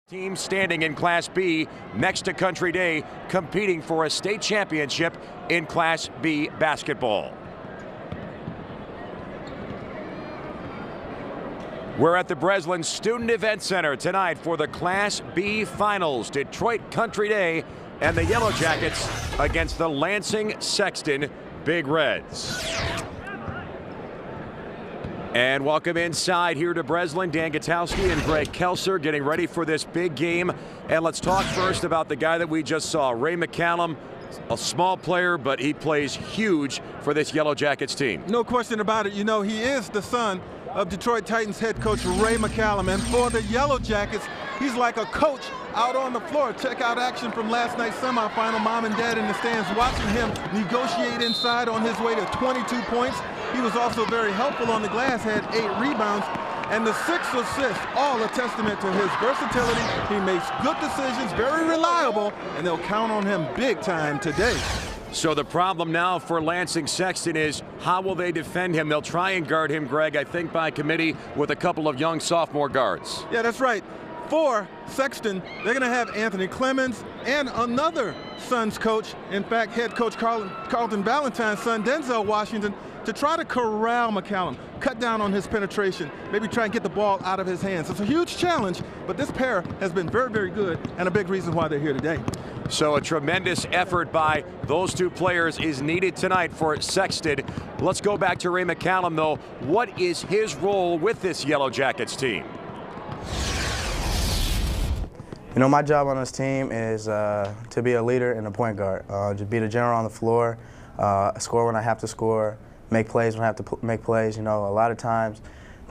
Team standing in Class B next to Country Day, competing for a state championship in Class B basketball. We're at the Breslin Student Event Center tonight for the Class B Finals. Detroit Country Day and the Yellow Jackets against the Lansing Sexton Big Reds. And welcome inside here to Breslin. Dan Gutowski and Greg Kelser getting ready for this big game. And let's talk first about the guy that we just saw, Ray McCallum. A small player, but he plays huge for this Yellow Jackets team. No question about it. You know, he is the son of Detroit Titans head coach Ray McCallum. And for the Yellow Jackets, he's like a coach out on the floor. Check out action from last night's semifinal. Mom and dad in the stands watching him negotiate inside on his way to 22 points. He was also very helpful on the glass, had 8 rebounds, and the 6 assists, all a testament to his versatility. He makes good decisions, very reliable, and they'll count on him big time today. So the problem now for Lansing Sexton is how will they defend him? They'll try and guard him, Greg, I think by committee with a couple of young sophomore guards. Yeah, that's right. For Sexton, they're going to have Anthony Clemens and another Suns coach, in fact, head coach Carlton Valentine's son, Denzel Washington, to try to corral McCallum, cut down on his penetration, maybe try and get the ball out of his hands. It's a huge challenge, but this pair has been very, very good and a big reason why they're here today. So a tremendous effort by those two players is needed tonight for Sexton. Let's go back to Ray McCallum, though. What is his role with this Yellow Jackets team? You know, my job on this team is to be a leader and a point guard, to be the general on the floor, score when I have to score, make plays when I have to make plays. You know, a lot of times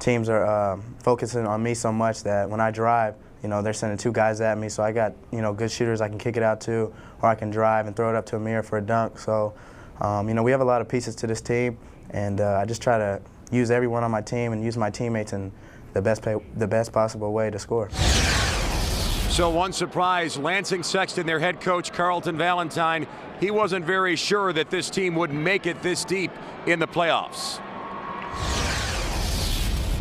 teams are focusing on me so much that when I drive, you know, they're sending 2 guys at me. So I got, you know, good shooters I can kick it out to, or I can drive and throw it up to Amir for a dunk. So, you know, we have a lot of pieces to this team, and I just try to use everyone on my team and use my teammates in the best possible way to score. So one surprise, Lansing Sexton, their head coach, Carlton Valentine, he wasn't very sure that this team would make it this deep in the playoffs.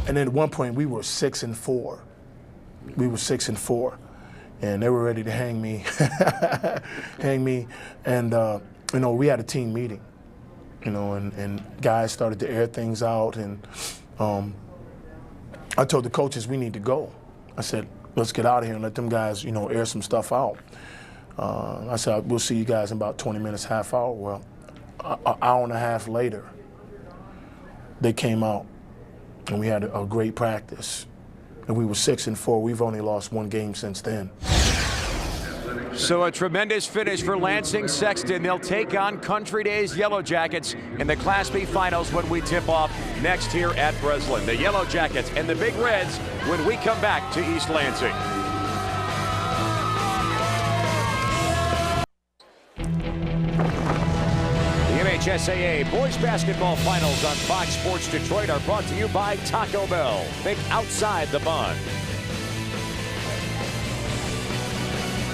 And then at one point, we were 6-4. We were 6-4, and they were ready to hang me, And you know, we had a team meeting, you know, and guys started to air things out, and I told the coaches we need to go. I said, let's get out of here and let them guys, you know, air some stuff out. I said, we'll see you guys in about 20 minutes, half hour. Well, an hour and a half later, they came out, and we had a great practice. And we were 6-4. We've only lost 1 game since then. So a tremendous finish for Lansing Sexton. They'll take on Country Day's Yellow Jackets in the Class B Finals when we tip off next here at Breslin. The Yellow Jackets and the Big Reds when we come back to East Lansing. MHSAA Boys Basketball Finals on Fox Sports Detroit are brought to you by Taco Bell. Think outside the bun.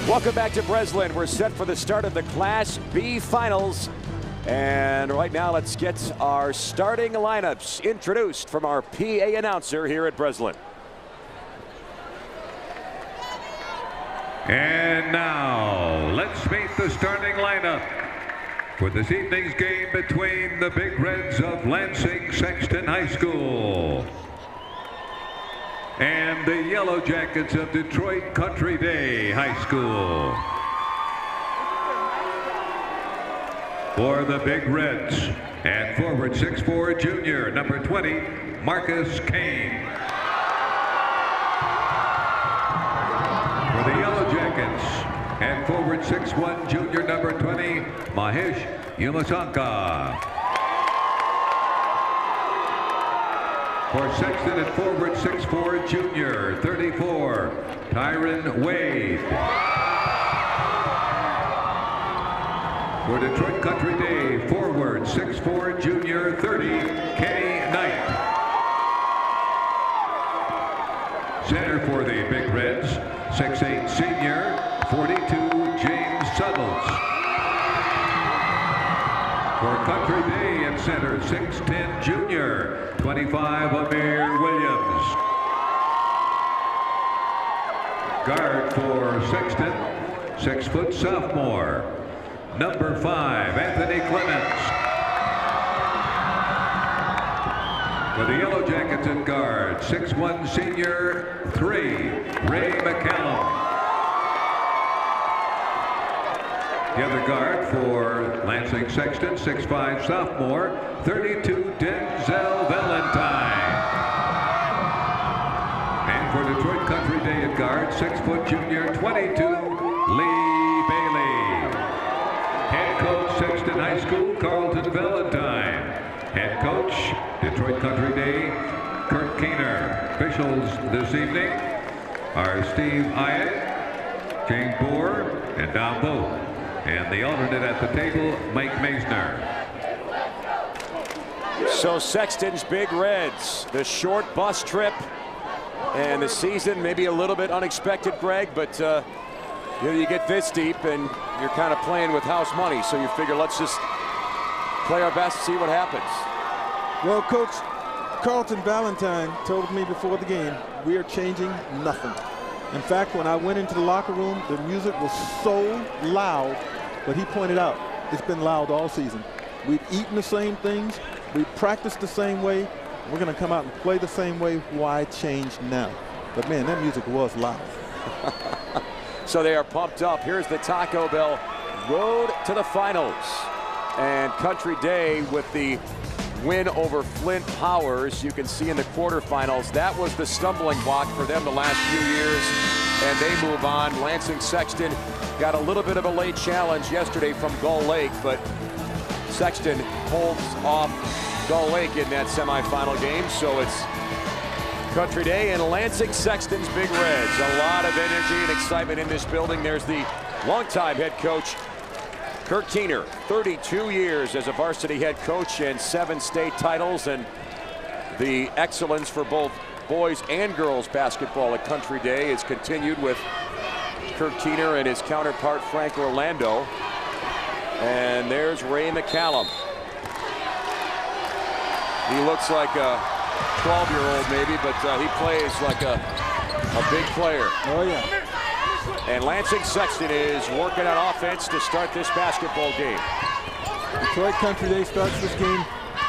Welcome back to Breslin. We're set for the start of the Class B Finals. And right now, let's get our starting lineups introduced from our PA announcer here at Breslin. And now, let's meet the starting lineup for this evening's game between the Big Reds of Lansing Sexton High School and the Yellow Jackets of Detroit Country Day High School. For the Big Reds, and forward 6'4" junior, number 20, Marcus Kane. For the Yellow Jackets, and forward 6'1" junior, number 20, Mahesh Yumasanka. For Sexton and forward 6'4" junior, 34, Tyron Wade. For Detroit Country Day, forward 6'4" junior, 30, Kenny Knight. Center for the Big Reds, 6'8" senior, 42, James Suttles. For Country Day at center, 6'10" junior, 25, Amir Williams. Guard for Sexton, 6-foot sophomore, number 5, Anthony Clements. For the Yellow Jackets at guard, 6'1" senior, 3, Ray McCallum. The other guard for Lansing Sexton, 6'5" sophomore, 32, Denzel Valentine. And for Detroit Country Day at guard, 6-foot junior, 22, Lee Bailey. Head coach, Sexton High School, Carlton Valentine. Head coach, Detroit Country Day, Kurt Keener. Officials this evening are Steve Hyatt, Jane Boer, and Don Bowe. And the alternate at the table, Mike Maisner. So Sexton's Big Reds, the short bus trip, and the season maybe a little bit unexpected, Greg, but you know, you get this deep and you're kind of playing with house money, so you figure let's just play our best to see what happens. Well, Coach Carlton Valentine told me before the game, we are changing nothing. In fact, when I went into the locker room, the music was so loud, but he pointed out it's been loud all season. We've eaten the same things, we practiced the same way, we're going to come out and play the same way. Why change now? But man, that music was loud. So they are pumped up. Here's the Taco Bell road to the finals. And Country Day with the win over Flint Powers. You can see in the quarterfinals, that was the stumbling block for them the last few years, and they move on. Lansing Sexton got a little bit of a late challenge yesterday from Gull Lake, but Sexton holds off Gull Lake in that semifinal game, so it's Country Day and Lansing Sexton's Big Reds. A lot of energy and excitement in this building. There's the longtime head coach, Kurt Keener, 32 years as a varsity head coach and 7 state titles, and the excellence for both boys and girls basketball at Country Day is continued with Kurt Keener and his counterpart Frank Orlando. And there's Ray McCallum. He looks like a 12-year-old maybe, but he plays like a big player. Oh yeah. And Lansing Sexton is working on offense to start this basketball game. Detroit Country Day starts this game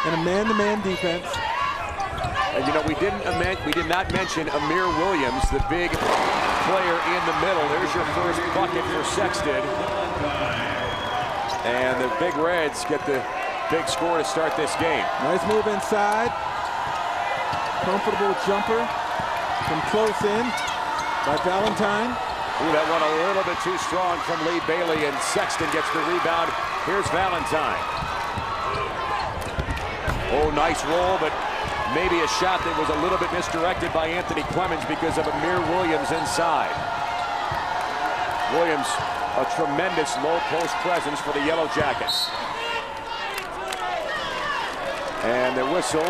in a man-to-man defense. And you know, we did not mention Amir Williams, the big player in the middle. There's your first bucket for Sexton. And the Big Reds get the big score to start this game. Nice move inside. Comfortable jumper from close in by Valentine. Ooh, that one a little bit too strong from Lee Bailey, and Sexton gets the rebound. Here's Valentine. Oh, nice roll, but maybe a shot that was a little bit misdirected by Anthony Clemens because of Amir Williams inside. Williams, a tremendous low post presence for the Yellow Jackets. And the whistle.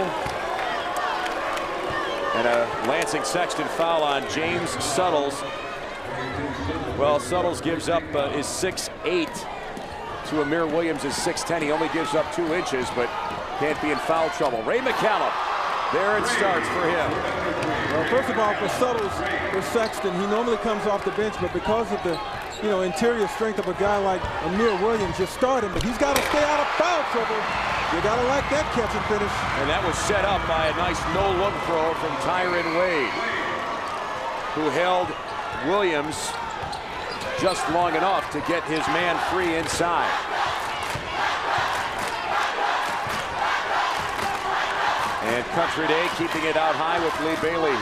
And a Lansing Sexton foul on James Suttles. Well, Suttles gives up is 6'8" to Amir Williams is 6'10". He only gives up 2 inches, but can't be in foul trouble. Ray McCallum, there it starts for him. Well, first of all, for Suttles, for Sexton, he normally comes off the bench, but because of the interior strength of a guy like Amir Williams, you start him, but he's got to stay out of foul trouble. You got to like that catch and finish. And that was set up by a nice no-look throw from Tyron Wade, who held Williams just long enough to get his man free inside. And Country Day keeping it out high with Lee Bailey.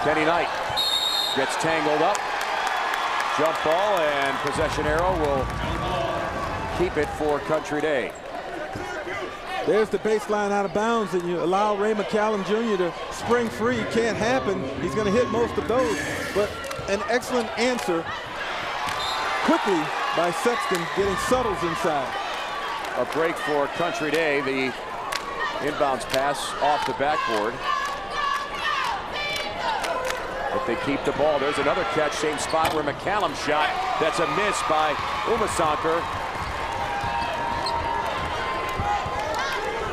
Kenny Knight gets tangled up. Jump ball, and possession arrow will keep it for Country Day. There's the baseline out of bounds, and you allow Ray McCallum Jr. to spring free. Can't happen. He's going to hit most of those, but an excellent answer quickly by Sexton, getting Suttles inside. A break for Country Day. The inbounds pass off the backboard. If they keep the ball, there's another catch, same spot where McCallum shot. That's a miss by Umasanker.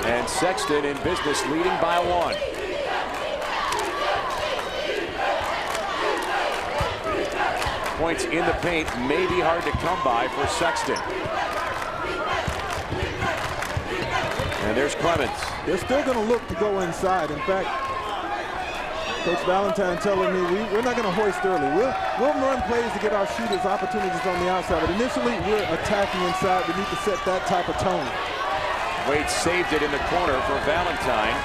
And Sexton in business, leading by 1. points in the paint may be hard to come by for Sexton. And there's Clemens. They're still going to look to go inside. In fact, Coach Valentine telling me we're not going to hoist early. We'll run plays to get our shooters opportunities on the outside, but initially we're attacking inside. We need to set that type of tone. Wade saved it in the corner for Valentine.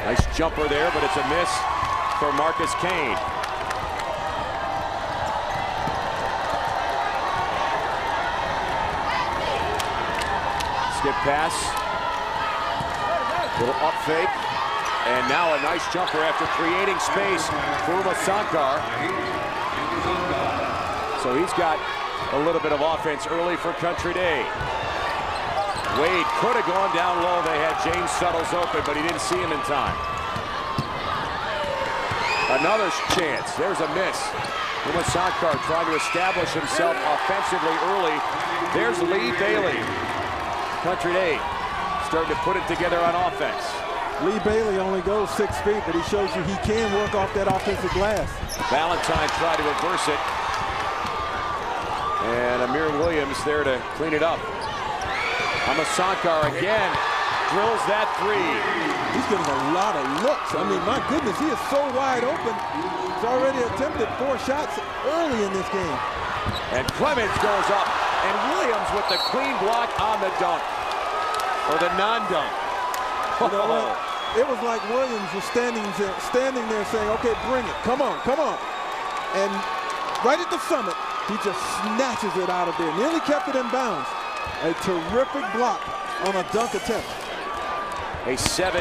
Nice jumper there, but it's a miss for Marcus Kane. Skip pass. Little up fake. And now a nice jumper after creating space for Sankar. So he's got a little bit of offense early for Country Day. Wade could have gone down low. They had James Suttles open, but he didn't see him in time. Another chance. There's a miss. Sankar trying to establish himself offensively early. There's Lee Bailey. Country Day starting to put it together on offense. Lee Bailey only goes 6 feet, but he shows you he can work off that offensive glass. Valentine tried to reverse it. And Amir Williams there to clean it up. Sankar again drills that three. He's getting a lot of looks. I mean, my goodness, he is so wide open. He's already attempted 4 shots early in this game. And Clemens goes up, and Williams with the clean block on the dunk. Or the non-dunk. You know what? It was like Williams was standing there saying, okay, bring it. Come on, come on. And right at the summit, he just snatches it out of there. Nearly kept it in bounds. A terrific block on a dunk attempt. A 7-0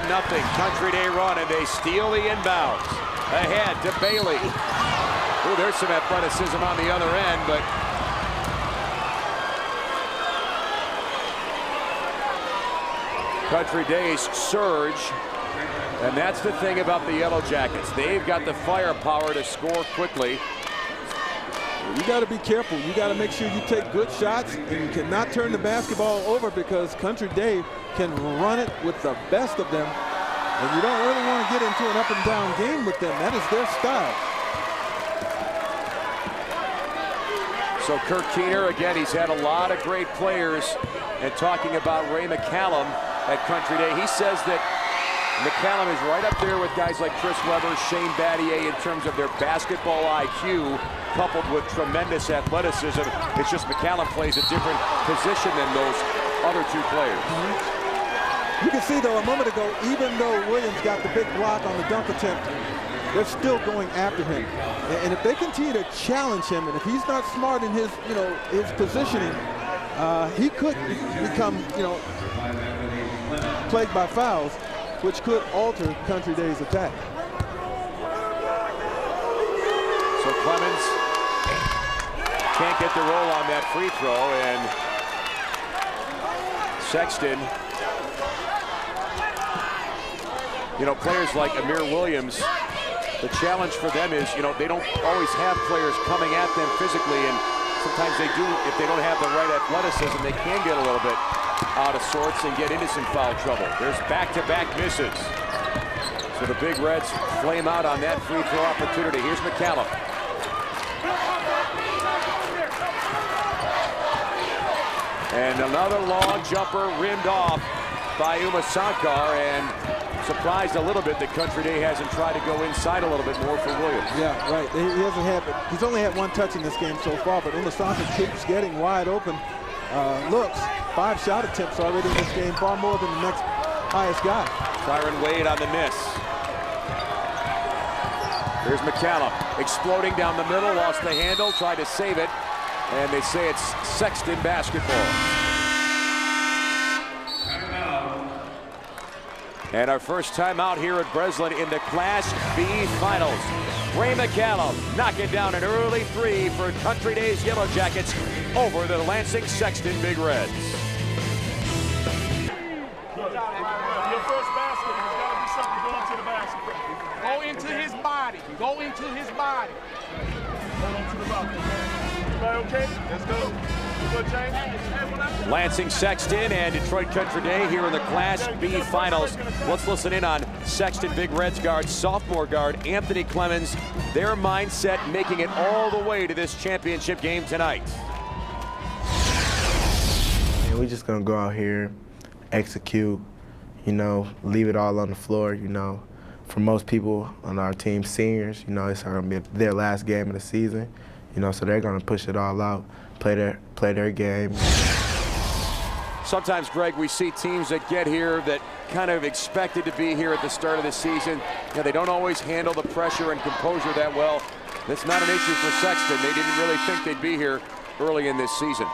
Country Day run, and they steal the inbounds. Ahead to Bailey. Oh, there's some athleticism on the other end, but Country Day's surge. And that's the thing about the Yellow Jackets. They've got the firepower to score quickly. You got to be careful. You got to make sure you take good shots, and you cannot turn the basketball over because Country Day can run it with the best of them. And you don't really want to get into an up and down game with them. That is their style. So Kirk Keener, again, he's had a lot of great players. And talking about Ray McCallum at Country Day, he says that McCallum is right up there with guys like Chris Webber, Shane Battier in terms of their basketball IQ, coupled with tremendous athleticism. It's just McCallum plays a different position than those other 2 players. You can see, though, a moment ago, even though Williams got the big block on the dunk attempt, they're still going after him. And if they continue to challenge him, and if he's not smart in his, his positioning, he could become, plagued by fouls, which could alter Country Day's attack. So Clemens can't get the roll on that free throw, and Sexton, players like Amir Williams, the challenge for them is, they don't always have players coming at them physically, and sometimes they do, if they don't have the right athleticism, they can get a little bit out of sorts and get into some foul trouble. There's back-to-back misses. So the Big Reds flame out on that free throw opportunity. Here's McCallum. And another long jumper rimmed off by Sankar, and surprised a little bit that Country Day hasn't tried to go inside a little bit more for Williams. Yeah, right. He's only had 1 touch in this game so far, but Sankar keeps getting wide open looks. 5 shot attempts already in this game, far more than the next highest guy. Tyron Wade on the miss. Here's McCallum exploding down the middle, lost the handle, tried to save it, and they say it's Sexton basketball. And our first time out here at Breslin in the Class B Finals. Ray McCallum knocking down an early 3 for Country Day's Yellow Jackets over the Lansing Sexton Big Reds. Your first basket has got to be something going to the basket. Go into his body. Go into his body. Hold on to the ball. Everybody okay? Let's go. Lansing Sexton and Detroit Country Day here in the Class B Finals. Let's listen in on Sexton Big Reds guard, sophomore guard Anthony Clemens. Their mindset making it all the way to this championship game tonight. And we're just gonna go out here, execute, you know, leave it all on the floor, you know. For most people on our team, seniors, you know, it's gonna be their last game of the season, you know, so they're gonna push it all out, play their game. Sometimes, Greg, we see teams that get here that kind of expected to be here at the start of the season. You know, they don't always handle the pressure and composure that well. That's not an issue for Sexton. They didn't really think they'd be here early in this season.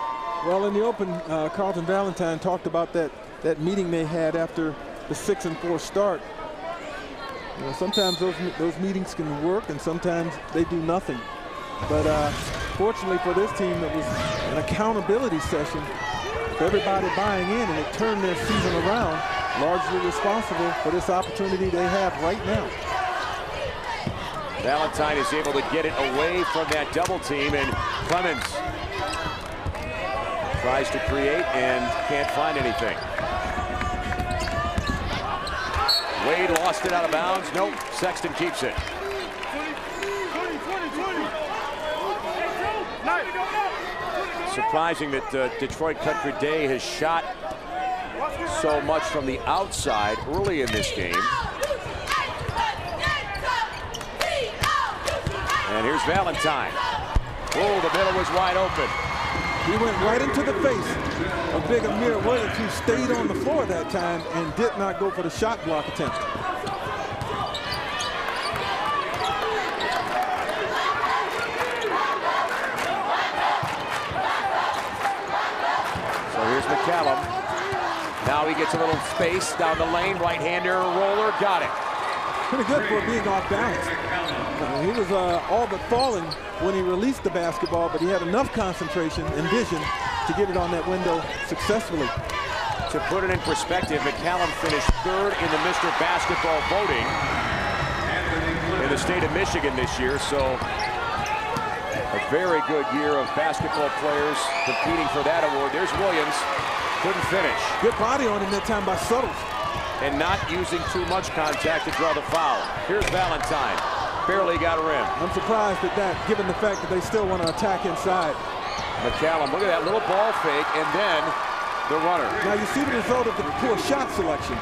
Well, in the open, Carlton Valentine talked about that meeting they had after the 6-4 start. You know, sometimes those meetings can work, and sometimes they do nothing. But fortunately for this team, it was an accountability session. Everybody buying in, and it turned their season around, largely responsible for this opportunity they have right now. Valentine is able to get it away from that double team, and Clemens tries to create and can't find anything. Wade lost it out of bounds. Nope, Sexton keeps it. Surprising that Detroit Country Day has shot so much from the outside early in this game. And here's Valentine. Oh, the middle was wide open. He went right into the face of big Amir Williams, who stayed on the floor that time and did not go for the shot block attempt. Here's McCallum. Now he gets a little space down the lane. Right-hander roller, got it. Pretty good for being off balance. He was all but falling when he released the basketball, but he had enough concentration and vision to get it on that window successfully. To put it in perspective, McCallum finished third in the Mr. Basketball voting in the state of Michigan this year, so a very good year of basketball players competing for that award. There's Williams, couldn't finish. Good body on him that time by Suttles. And not using too much contact to draw the foul. Here's Valentine, barely got a rim. I'm surprised at that, given the fact that they still want to attack inside. McCallum, look at that little ball fake, and then the runner. Now you see the result of the poor shot selection.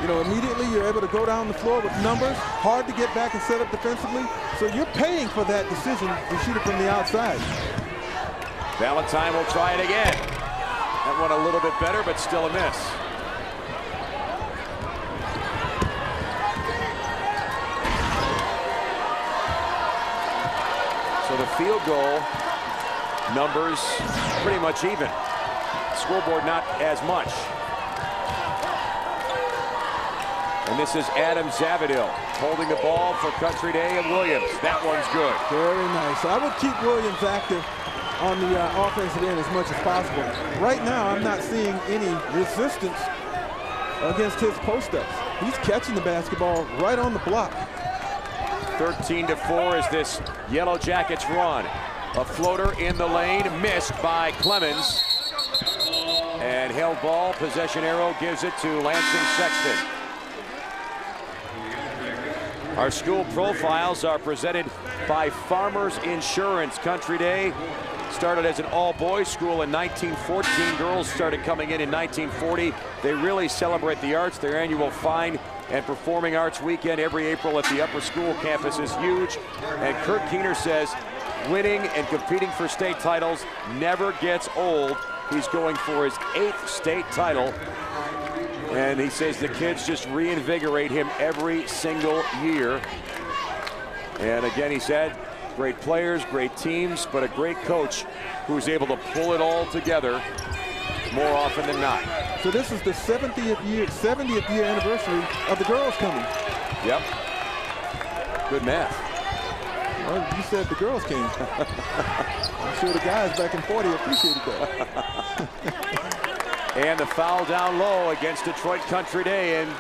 You know, immediately you're able to go down the floor with numbers, hard to get back and set up defensively. So you're paying for that decision to shoot it from the outside. Valentine will try it again. That one a little bit better, but still a miss. So the field goal numbers pretty much even. Scoreboard not as much. And this is Adam Zavadil holding the ball for Country Day and Williams. That one's good. Very nice. I would keep Williams active on the offensive end as much as possible. Right now, I'm not seeing any resistance against his post-ups. He's catching the basketball right on the block. 13-4 is this Yellow Jackets run. A floater in the lane, missed by Clemens. And held ball, possession arrow gives it to Lansing Sexton. Our school profiles are presented by Farmers Insurance. Country Day started as an all-boys school in 1914. Girls started coming in 1940. They really celebrate the arts. Their annual Fine and Performing Arts Weekend every April at the upper school campus is huge. And Kurt Keener says winning and competing for state titles never gets old. He's going for his 8th state title. And he says the kids just reinvigorate him every single year. And again, he said, great players, great teams, but a great coach who's able to pull it all together more often than not. So this is the 70th year anniversary of the girls coming. Yep. Good math. Well, you said the girls came. I'm sure the guys back in 40 appreciated that. And the foul down low against Detroit Country Day, and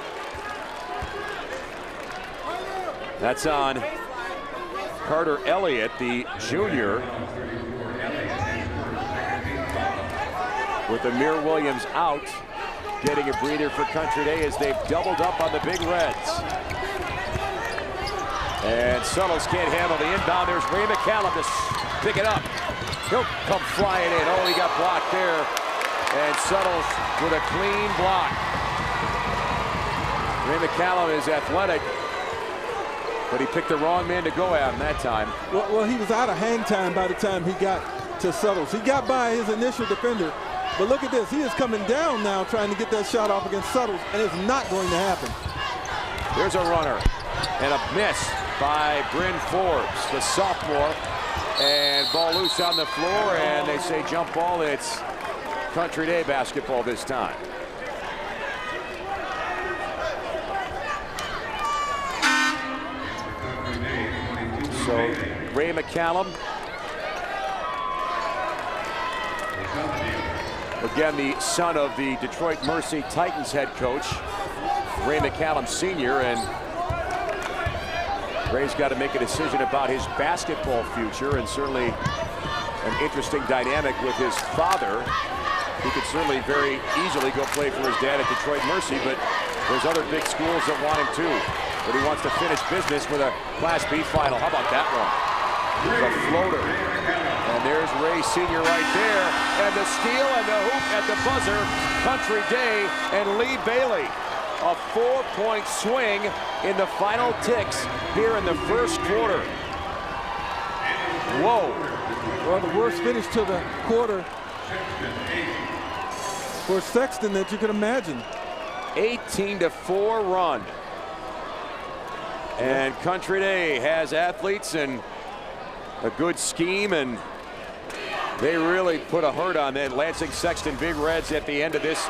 that's on Carter Elliott, the junior. with Amir Williams out, getting a breather for Country Day as they've doubled up on the Big Reds. And Suttles can't handle the inbound. There's Ray McCallum to pick it up. He'll come flying in. Oh, he got blocked there. And Suttles with a clean block. Ray McCallum is athletic, but he picked the wrong man to go at him that time. Well, he was out of hang time by the time he got to Suttles. He got by his initial defender, but look at this. He is coming down now trying to get that shot off against Suttles, and it's not going to happen. There's a runner and a miss by Bryn Forbes, the sophomore, and ball loose on the floor, and they say jump ball. It's Country Day basketball this time. So Ray McCallum, again the son of the Detroit Mercy Titans head coach, Ray McCallum Sr., and Ray's got to make a decision about his basketball future, and certainly an interesting dynamic with his father. He could certainly very easily go play for his dad at Detroit Mercy, but there's other big schools that want him too. But he wants to finish business with a Class B final. How about that one? The floater. And there's Ray Sr. right there. And the steal and the hoop at the buzzer. Country Day and Lee Bailey. A 4-point swing in the final ticks here in the first quarter. Whoa. Well, the worst finish to the quarter for Sexton that you can imagine. 18-4 run. And Country Day has athletes and a good scheme, and they really put a hurt on that Lansing Sexton Big Reds at the end of this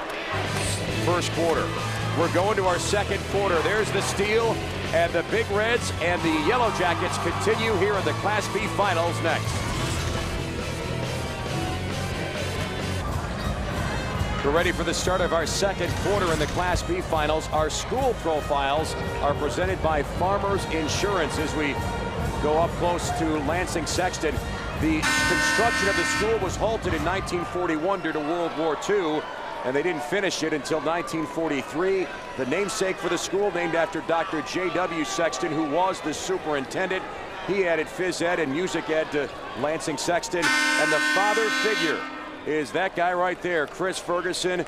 first quarter. We're going to our second quarter. There's the steal, and the Big Reds and the Yellow Jackets continue here in the Class B Finals next. We're ready for the start of our second quarter in the Class B Finals. Our school profiles are presented by Farmers Insurance as we go up close to Lansing Sexton. The construction of the school was halted in 1941 due to World War II, and they didn't finish it until 1943. The namesake for the school, named after Dr. J.W. Sexton, who was the superintendent. He added phys ed and music ed to Lansing Sexton, and the father figure is that guy right there, Chris Ferguson.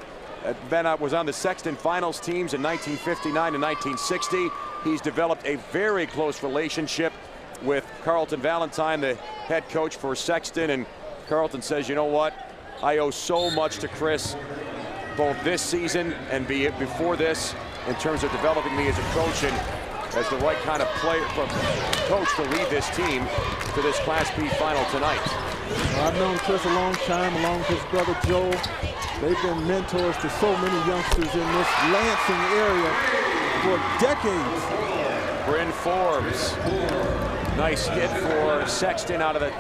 Was on the Sexton finals teams in 1959 and 1960. He's developed a very close relationship with Carlton Valentine, the head coach for Sexton, and Carlton says, you know what, I owe so much to Chris, both this season and before this, in terms of developing me as a coach and as the right kind of coach to lead this team to this Class B final tonight. Well, I've known Chris a long time, along with his brother Joel. They've been mentors to so many youngsters in this Lansing area for decades. Bryn Forbes, nice hit for Sexton out of the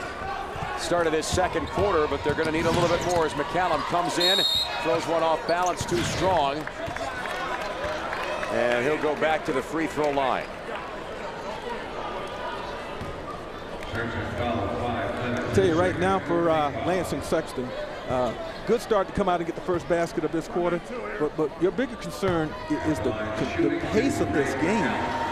start of this second quarter, but they're going to need a little bit more as McCallum comes in, throws one off balance, too strong. And he'll go back to the free throw line. I'll tell you right now for Lansing Sexton, good start to come out and get the first basket of this quarter, but your bigger concern is the pace of this game.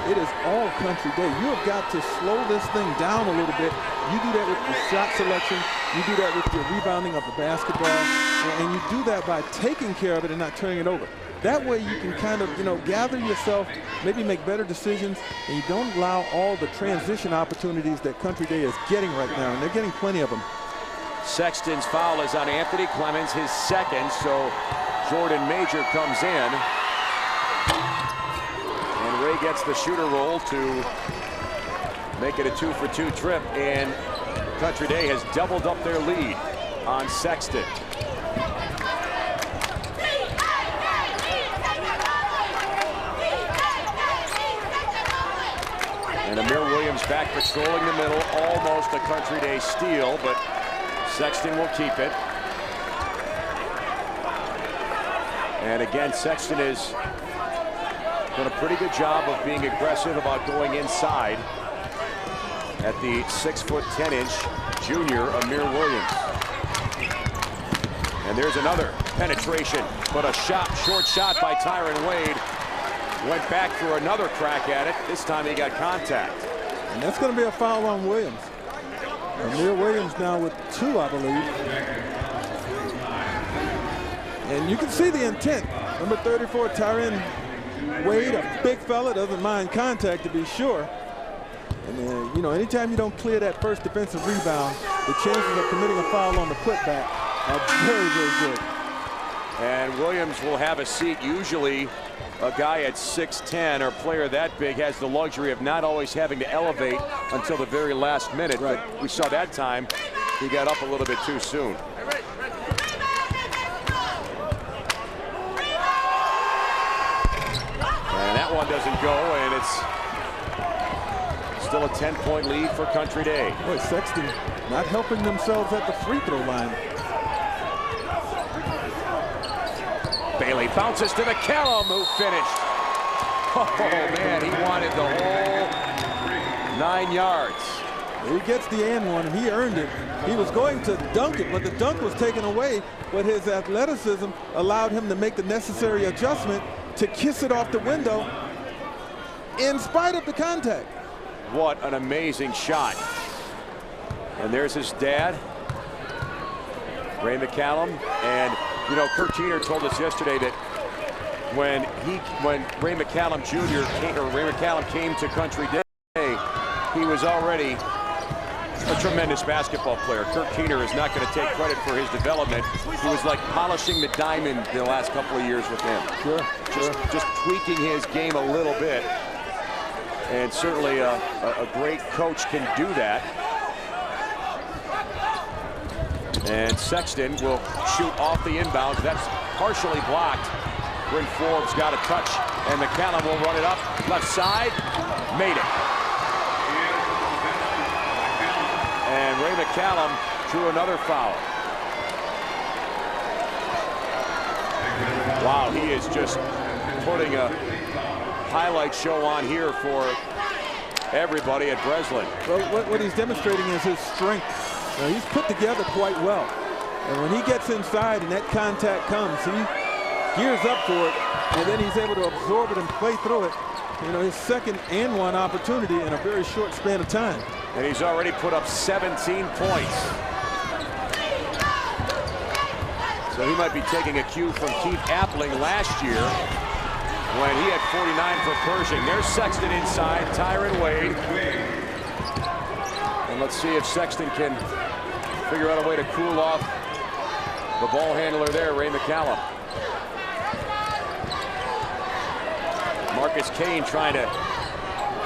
It is all Country Day. You have got to slow this thing down a little bit. You do that with your shot selection. You do that with your rebounding of the basketball, and you do that by taking care of it and not turning it over. That way you can kind of, gather yourself, maybe make better decisions, and you don't allow all the transition opportunities that Country Day is getting right now, and they're getting plenty of them. Sexton's foul is on Anthony Clemens, his second, so Jordan Major comes in. And Ray gets the shooter roll to make it a 2-for-2 trip, and Country Day has doubled up their lead on Sexton. And Amir Williams back patrolling the middle, almost a Country Day steal, but Sexton will keep it. And again, Sexton has done a pretty good job of being aggressive about going inside at the 6'10" junior Amir Williams. And there's another. penetration, but a short shot by Tyron Wade. Went back for another crack at it. This time he got contact. And that's going to be a foul on Williams. Amir Williams now with 2, I believe. And you can see the intent. Number 34, Tyron Wade, a big fella, doesn't mind contact to be sure. And you know, anytime you don't clear that first defensive rebound, the chances of committing a foul on the putback are very, very good. And Williams will have a seat. Usually a guy at 6'10", or a player that big, has the luxury of not always having to elevate until the very last minute. Right. But we saw that time he got up a little bit too soon. And that one doesn't go, and it's still a 10-point lead for Country Day. Boy, Sexton not helping themselves at the free throw line. Bailey bounces to McCallum, who finished. Oh, man, he wanted the whole 9 yards. He gets the and one, and he earned it. He was going to dunk it, but the dunk was taken away. But his athleticism allowed him to make the necessary adjustment to kiss it off the window in spite of the contact. What an amazing shot. And there's his dad, Ray McCallum. And you know, Kurt Teener told us yesterday that when Ray McCallum Jr. came to Country Day, he was already a tremendous basketball player. Kurt Teener is not going to take credit for his development. He was like polishing the diamond the last couple of years with him. Sure. Just tweaking his game a little bit. And certainly a great coach can do that. And Sexton will shoot off the inbounds. That's partially blocked. Bryn Forbes got a touch, and McCallum will run it up. Left side, made it. And Ray McCallum drew another foul. Wow, he is just putting a highlight show on here for everybody at Breslin. Well, what he's demonstrating is his strength. Now, he's put together quite well. And when he gets inside and that contact comes, he gears up for it, and then he's able to absorb it and play through it. You know, his second and one opportunity in a very short span of time. And he's already put up 17 points. So he might be taking a cue from Keith Appling last year when he had 49 for Pershing. There's Sexton inside, Tyron Wade. And let's see if Sexton can figure out a way to cool off the ball handler there, Ray McCallum. Marcus Kane trying to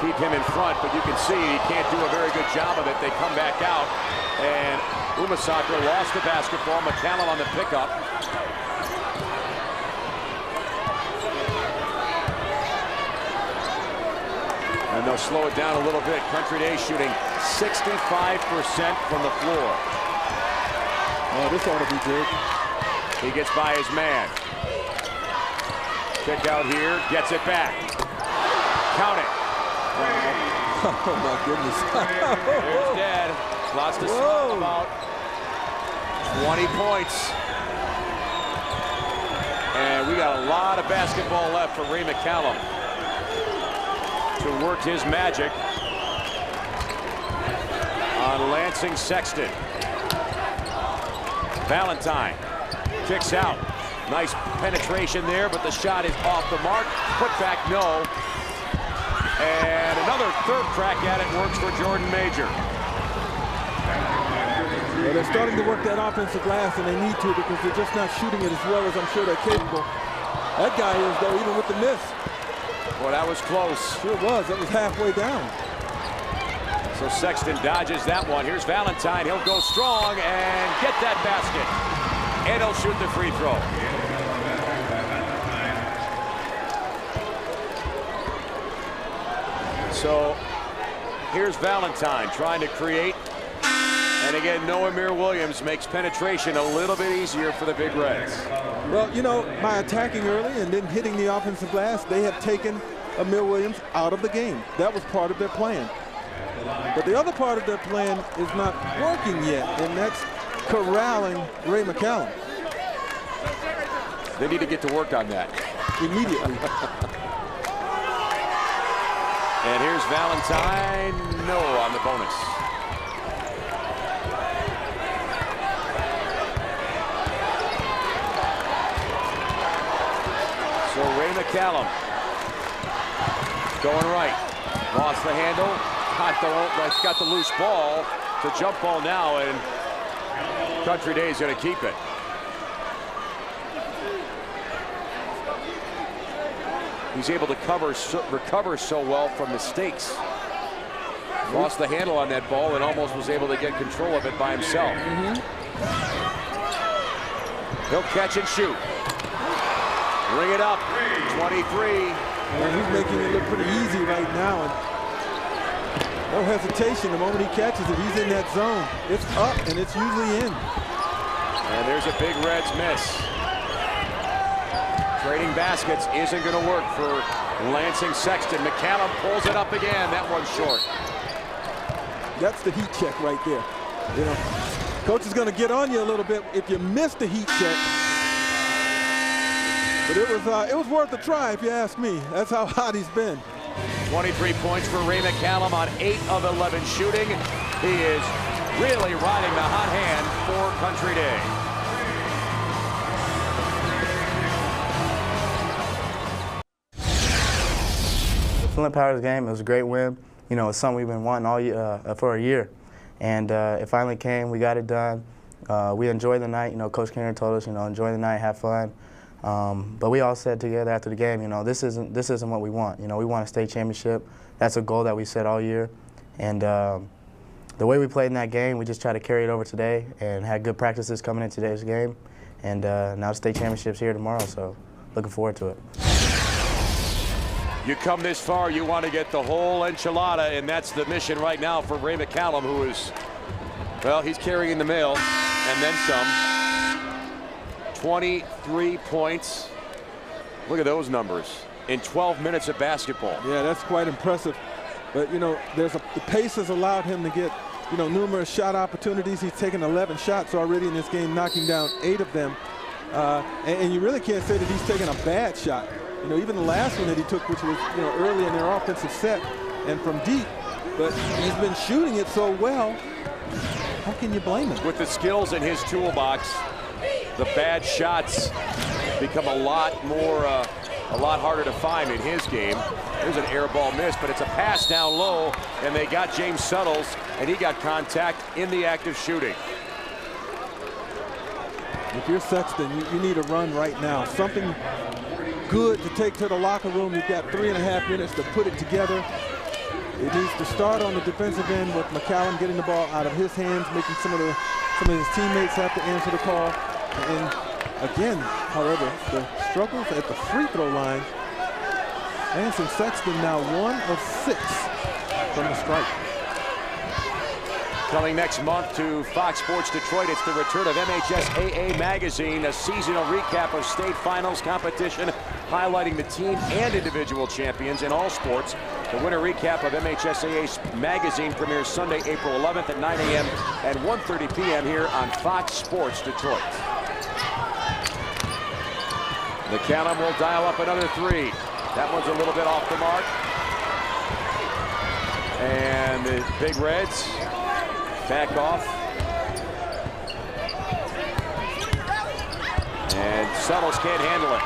keep him in front, but you can see he can't do a very good job of it. They come back out, and Umasaka lost the basketball. McCallum on the pickup. And they'll slow it down a little bit. Country Day shooting 65% from the floor. Oh, this ought to be good. He gets by his man. Kick out here, gets it back. Count it. Oh, my goodness. There's Dad. Lots to smile about. 20 points. And we got a lot of basketball left for Ray McCallum to work his magic on Lansing Sexton. Valentine kicks out. Nice penetration there, but the shot is off the mark. Put back, no. And another third crack at it works for Jordan Major. Well, they're starting to work that offensive glass, and they need to because they're just not shooting it as well as I'm sure they're capable. That guy is, though, even with the miss. Well, that was close. Sure was. That was halfway down. So Sexton dodges that one. Here's Valentine. He'll go strong and get that basket. And he'll shoot the free throw. So here's Valentine trying to create. And again, no Amir Williams makes penetration a little bit easier for the Big Reds. Well, you know, by attacking early and then hitting the offensive glass, they have taken Amir Williams out of the game. That was part of their plan. But the other part of their plan is not working yet, and that's corralling Ray McCallum. They need to get to work on that. Immediately. And here's Valentine. No on the bonus. So Ray McCallum going right. Lost the handle. Got the loose ball. It's a jump ball now, and Country Day is going to keep it. He's able to recover so well from mistakes. Lost the handle on that ball and almost was able to get control of it by himself. He'll catch and shoot. Bring it up. 23. And he's making it look pretty easy right now. And no hesitation the moment he catches it. He's in that zone. It's up, and it's usually in. And there's a big Reds miss. Trading baskets isn't going to work for Lansing Sexton. McCallum pulls it up again. That one's short. That's the heat check right there. You know, coach is going to get on you a little bit if you miss the heat check. But it was worth a try, if you ask me. That's how hot he's been. 23 points for Ray McCallum on 8 of 11 shooting. He is really riding the hot hand for Country Day. Flint Powers game, it was a great win. You know, it's something we've been wanting all year, for a year. And it finally came, we got it done. We enjoyed the night, you know, Coach Kenner told us, you know, enjoy the night, have fun. But we all said together after the game, you know, this isn't what we want. You know, we want a state championship. That's a goal that we set all year. And the way we played in that game, we just tried to carry it over today and had good practices coming in today's game. And now the state championship's here tomorrow, so looking forward to it. You come this far, you want to get the whole enchilada, and that's the mission right now for Ray McCallum, who is, well, he's carrying the mail and then some. 23 points. Look at those numbers in 12 minutes of basketball. Yeah, that's quite impressive. But, you know, the pace has allowed him to get, you know, numerous shot opportunities. He's taken 11 shots already in this game, knocking down 8 of them. And you really can't say that he's taken a bad shot. You know, even the last one that he took, which was, you know, early in their offensive set and from deep. But he's been shooting it so well, how can you blame him? With the skills in his toolbox, the bad shots become a lot harder to find in his game. There's an air ball miss, but it's a pass down low, and they got James Suttles, and he got contact in the act of shooting. If you're Sexton, you need a run right now. Something good to take to the locker room. You've got 3.5 minutes to put it together. It needs to start on the defensive end with McCallum getting the ball out of his hands, making some of his teammates have to answer the call. And again, however, the struggles at the free throw line. Lansing Sexton now 1 of 6 from the stripe. Coming next month to Fox Sports Detroit, it's the return of MHSAA Magazine, a seasonal recap of state finals competition, highlighting the team and individual champions in all sports. The winter recap of MHSAA Magazine premieres Sunday, April 11th at 9 a.m. and 1:30 p.m. here on Fox Sports Detroit. McCallum will dial up another 3. That one's a little bit off the mark. And the Big Reds back off. And Suttles can't handle it.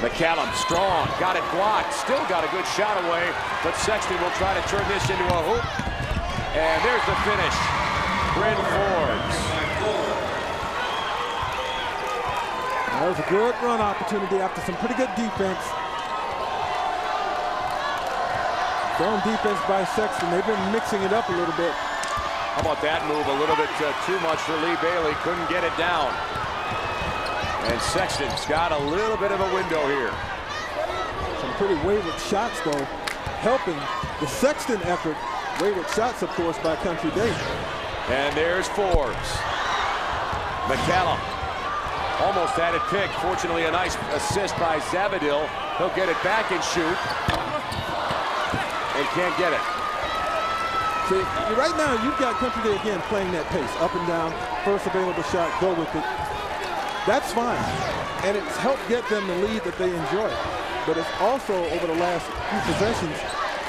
McCallum strong, got it blocked, still got a good shot away, but Sexton will try to turn this into a hoop. And there's the finish. Bryn Forbes. That was a good run opportunity after some pretty good defense. Zone defense by Sexton. They've been mixing it up a little bit. How about that move? A little bit too much for Lee Bailey. Couldn't get it down. And Sexton's got a little bit of a window here. Some pretty wayward shots, though, helping the Sexton effort. Wayward shots, of course, by Country Day. And there's Forbes. McCallum almost had it picked. Fortunately, a nice assist by Zavadil. He'll get it back and shoot. And can't get it. See, right now you've got Country Day again playing that pace, up and down, first available shot, go with it. That's fine, and it's helped get them the lead that they enjoy. But it's also, over the last few possessions,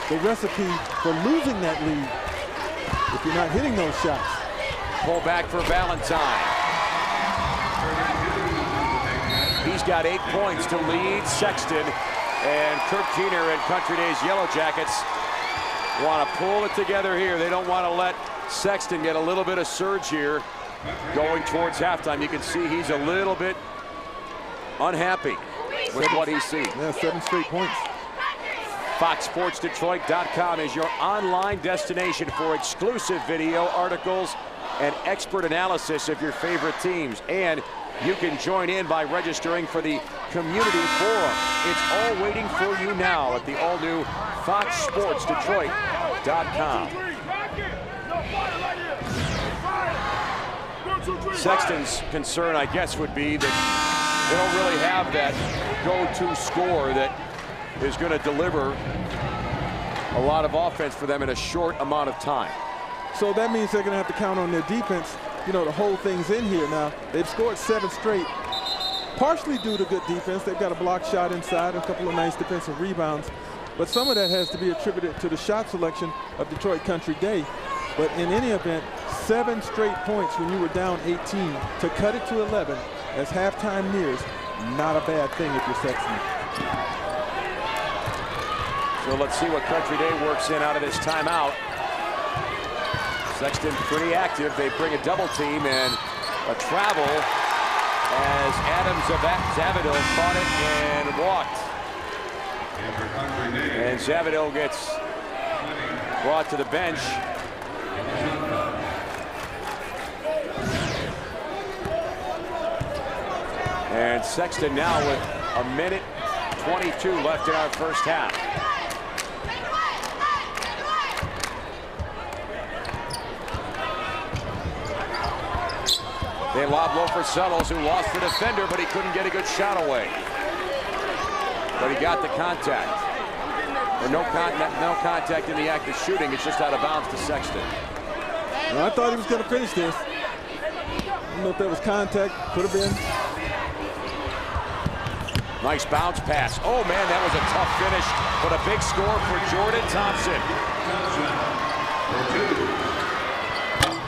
the recipe for losing that lead if you're not hitting those shots. Pull back for Valentine. He's got 8 points to lead Sexton, and Kirk Keener and Country Day's Yellow Jackets want to pull it together here. They don't want to let Sexton get a little bit of surge here going towards halftime. You can see he's a little bit unhappy with what he's seen. Yeah, 7 straight points. FoxSportsDetroit.com is your online destination for exclusive video, articles, and expert analysis of your favorite teams. And you can join in by registering for the community forum. It's all waiting for you now at the all-new FoxSportsDetroit.com. Sexton's concern, I guess, would be that they don't really have that go-to scorer that is going to deliver a lot of offense for them in a short amount of time. So that means they're going to have to count on their defense, you know, to hold things in here. Now, they've scored 7 straight, partially due to good defense. They've got a block shot inside, a couple of nice defensive rebounds. But some of that has to be attributed to the shot selection of Detroit Country Day. But in any event, 7 straight points when you were down 18 to cut it to 11 as halftime nears, not a bad thing if you're Sexton. So let's see what Country Day works in out of this timeout. Sexton pretty active. They bring a double team and a travel as Adam Zavidil caught it and walked. And Zavidil gets brought to the bench. And Sexton now with 1:22 left in our first half. They lob low for Suttles, who lost the defender, but he couldn't get a good shot away. But he got the contact. Or no contact in the act of shooting. It's just out of bounds to Sexton. Well, I thought he was going to finish this. I don't know if that was contact. Could have been. Nice bounce pass. Oh, man, that was a tough finish, but a big score for Jordan Thompson.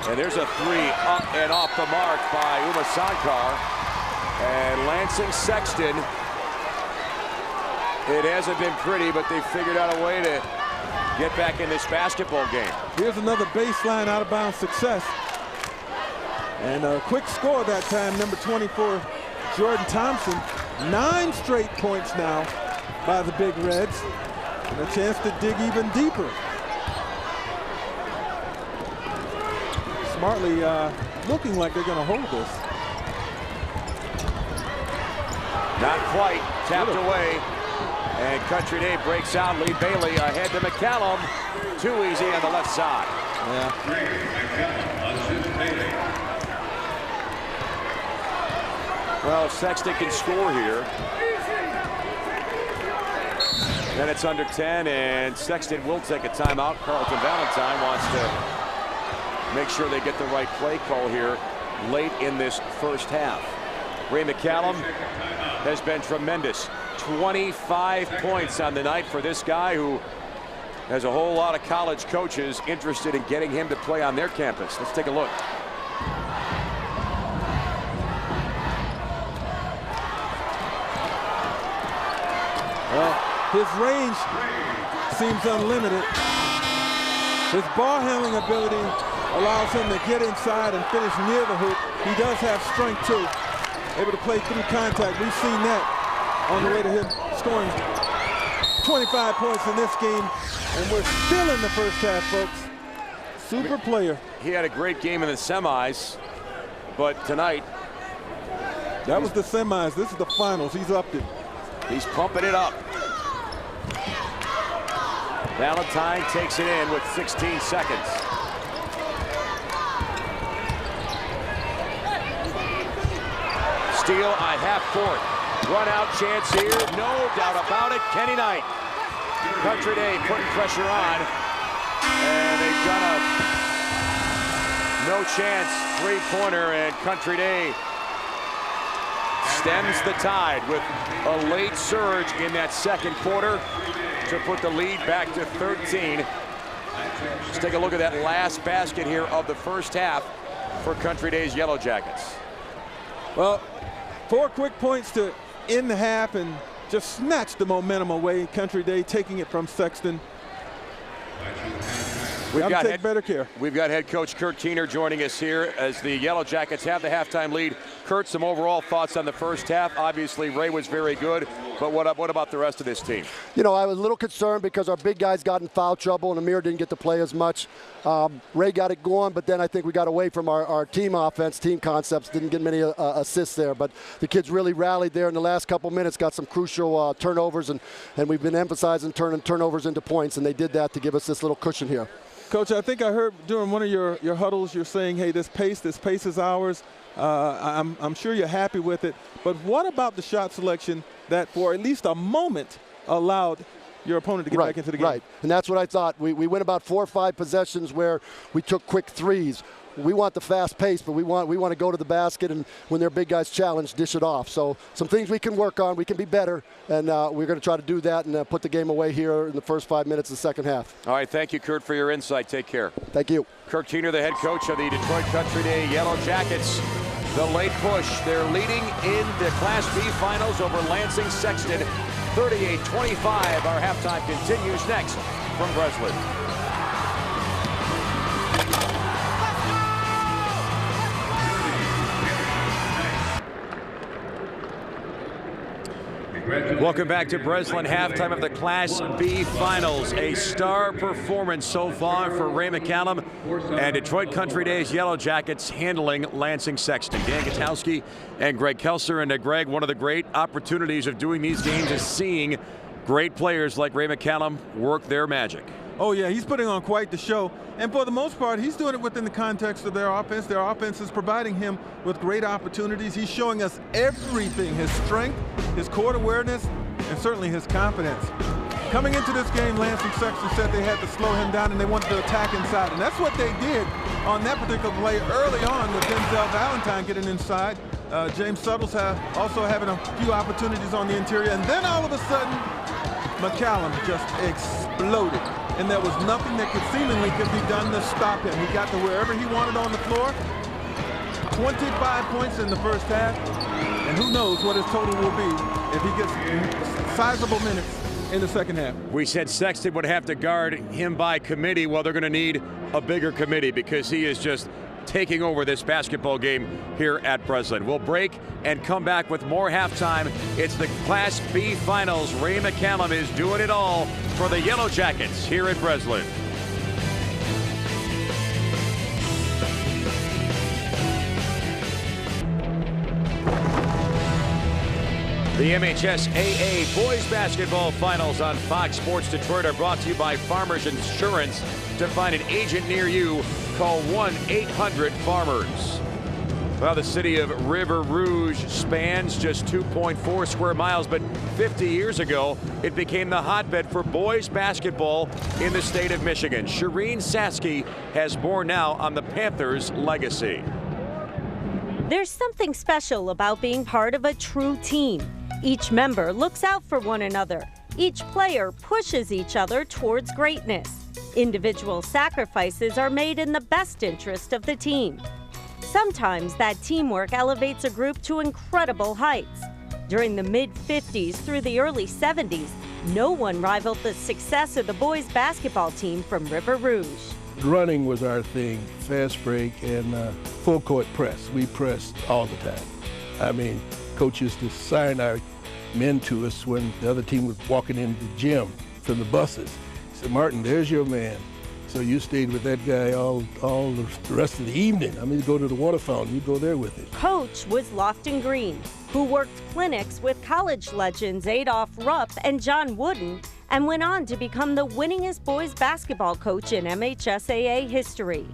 And there's a 3 up and off the mark by Uma Sankar. And Lansing Sexton, it hasn't been pretty, but they figured out a way to get back in this basketball game. Here's another baseline out-of-bounds success. And a quick score that time, number 24, Jordan Thompson. 9 straight points now by the Big Reds. And a chance to dig even deeper. Smartly looking like they're going to hold this. Not quite. Tapped away. And Country Day breaks out. Lee Bailey ahead to McCallum. Too easy on the left side. Yeah. Well, if Sexton can score here, then it's under 10, and Sexton will take a timeout. Carlton Valentine wants to make sure they get the right play call here late in this first half. Ray McCallum has been tremendous. 25 points on the night for this guy who has a whole lot of college coaches interested in getting him to play on their campus. Let's take a look. Well, his range seems unlimited. His ball handling ability allows him to get inside and finish near the hoop. He does have strength too, able to play through contact. We've seen that on the way to him scoring 25 points in this game, and we're still in the first half, folks. Super player. He had a great game in the semis, but tonight, that was the semis. This is the finals. He's upped it. He's pumping it up. Valentine takes it in with 16 seconds. Steal at half court. Run out chance here. No doubt about it. Kenny Knight. Country Day putting pressure on. And they've got a no chance three-pointer, and Country Day stems the tide with a late surge in that second quarter to put the lead back to 13. Let's take a look at that last basket here of the first half for Country Day's Yellow Jackets. Well, 4 quick points to end the half and just snatch the momentum away. Country Day taking it from Sexton. We've got better care. We've got head coach Kurt Keener joining us here as the Yellow Jackets have the halftime lead. Kurt, some overall thoughts on the first half. Obviously, Ray was very good, but what about the rest of this team? You know, I was a little concerned because our big guys got in foul trouble and Amir didn't get to play as much. Ray got it going, but then I think we got away from our team offense, team concepts, didn't get many assists there. But the kids really rallied there in the last couple minutes, got some crucial turnovers, and we've been emphasizing turning turnovers into points, and they did that to give us this little cushion here. Coach, I think I heard during one of your huddles you're saying, hey, this pace is ours. I'm sure you're happy with it. But what about the shot selection that for at least a moment allowed your opponent to get back into the game? Right, and that's what I thought. We went about 4 or 5 possessions where we took quick threes. We want the fast pace, but we want to go to the basket, and when their big guys challenge, dish it off. So some things we can work on. We can be better, and we're going to try to do that and put the game away here in the first 5 minutes of the second half. All right, thank you, Kurt, for your insight. Take care. Thank you. Kurt Keener, the head coach of the Detroit Country Day Yellow Jackets. The late push. They're leading in the Class B finals over Lansing Sexton, 38-25. Our halftime continues next from Breslin. Welcome back to Breslin, halftime of the Class B Finals. A star performance so far for Ray McCallum and Detroit Country Day's Yellow Jackets handling Lansing Sexton. Dan Gutowski and Greg Kelser. And Greg, one of the great opportunities of doing these games is seeing great players like Ray McCallum work their magic. Oh, yeah, he's putting on quite the show. And for the most part, he's doing it within the context of their offense. Their offense is providing him with great opportunities. He's showing us everything, his strength, his court awareness, and certainly his confidence. Coming into this game, Lansing Sexton said they had to slow him down and they wanted to attack inside. And that's what they did on that particular play early on with Denzel Valentine getting inside. James Suttles also having a few opportunities on the interior. And then all of a sudden, McCallum just exploded. And there was nothing that seemingly could be done to stop him. He got to wherever he wanted on the floor. 25 points in the first half. And who knows what his total will be if he gets sizable minutes in the second half. We said Sexton would have to guard him by committee. Well, they're going to need a bigger committee because he is just taking over this basketball game here at Breslin. We'll break and come back with more halftime. It's the Class B Finals. Ray McCallum is doing it all for the Yellow Jackets here at Breslin. The MHSAA Boys Basketball Finals on Fox Sports Detroit are brought to you by Farmers Insurance. To find an agent near you, call 1-800-FARMERS. Well, the city of River Rouge spans just 2.4 square miles, but 50 years ago, it became the hotbed for boys basketball in the state of Michigan. Shireen Saski has more now on the Panthers' legacy. There's something special about being part of a true team. Each member looks out for one another. Each player pushes each other towards greatness. Individual sacrifices are made in the best interest of the team. Sometimes that teamwork elevates a group to incredible heights. During the mid-50s through the early 70s, no one rivaled the success of the boys basketball team from River Rouge. Running was our thing, fast break and full court press. We pressed all the time. I mean, coach used to sign our men to us when the other team was walking in the gym from the buses. He said, Martin, there's your man. So you stayed with that guy all the rest of the evening. I mean, go to the water fountain, you go there with him. Coach was Lofton Green, who worked clinics with college legends Adolph Rupp and John Wooden, and went on to become the winningest boys basketball coach in MHSAA history.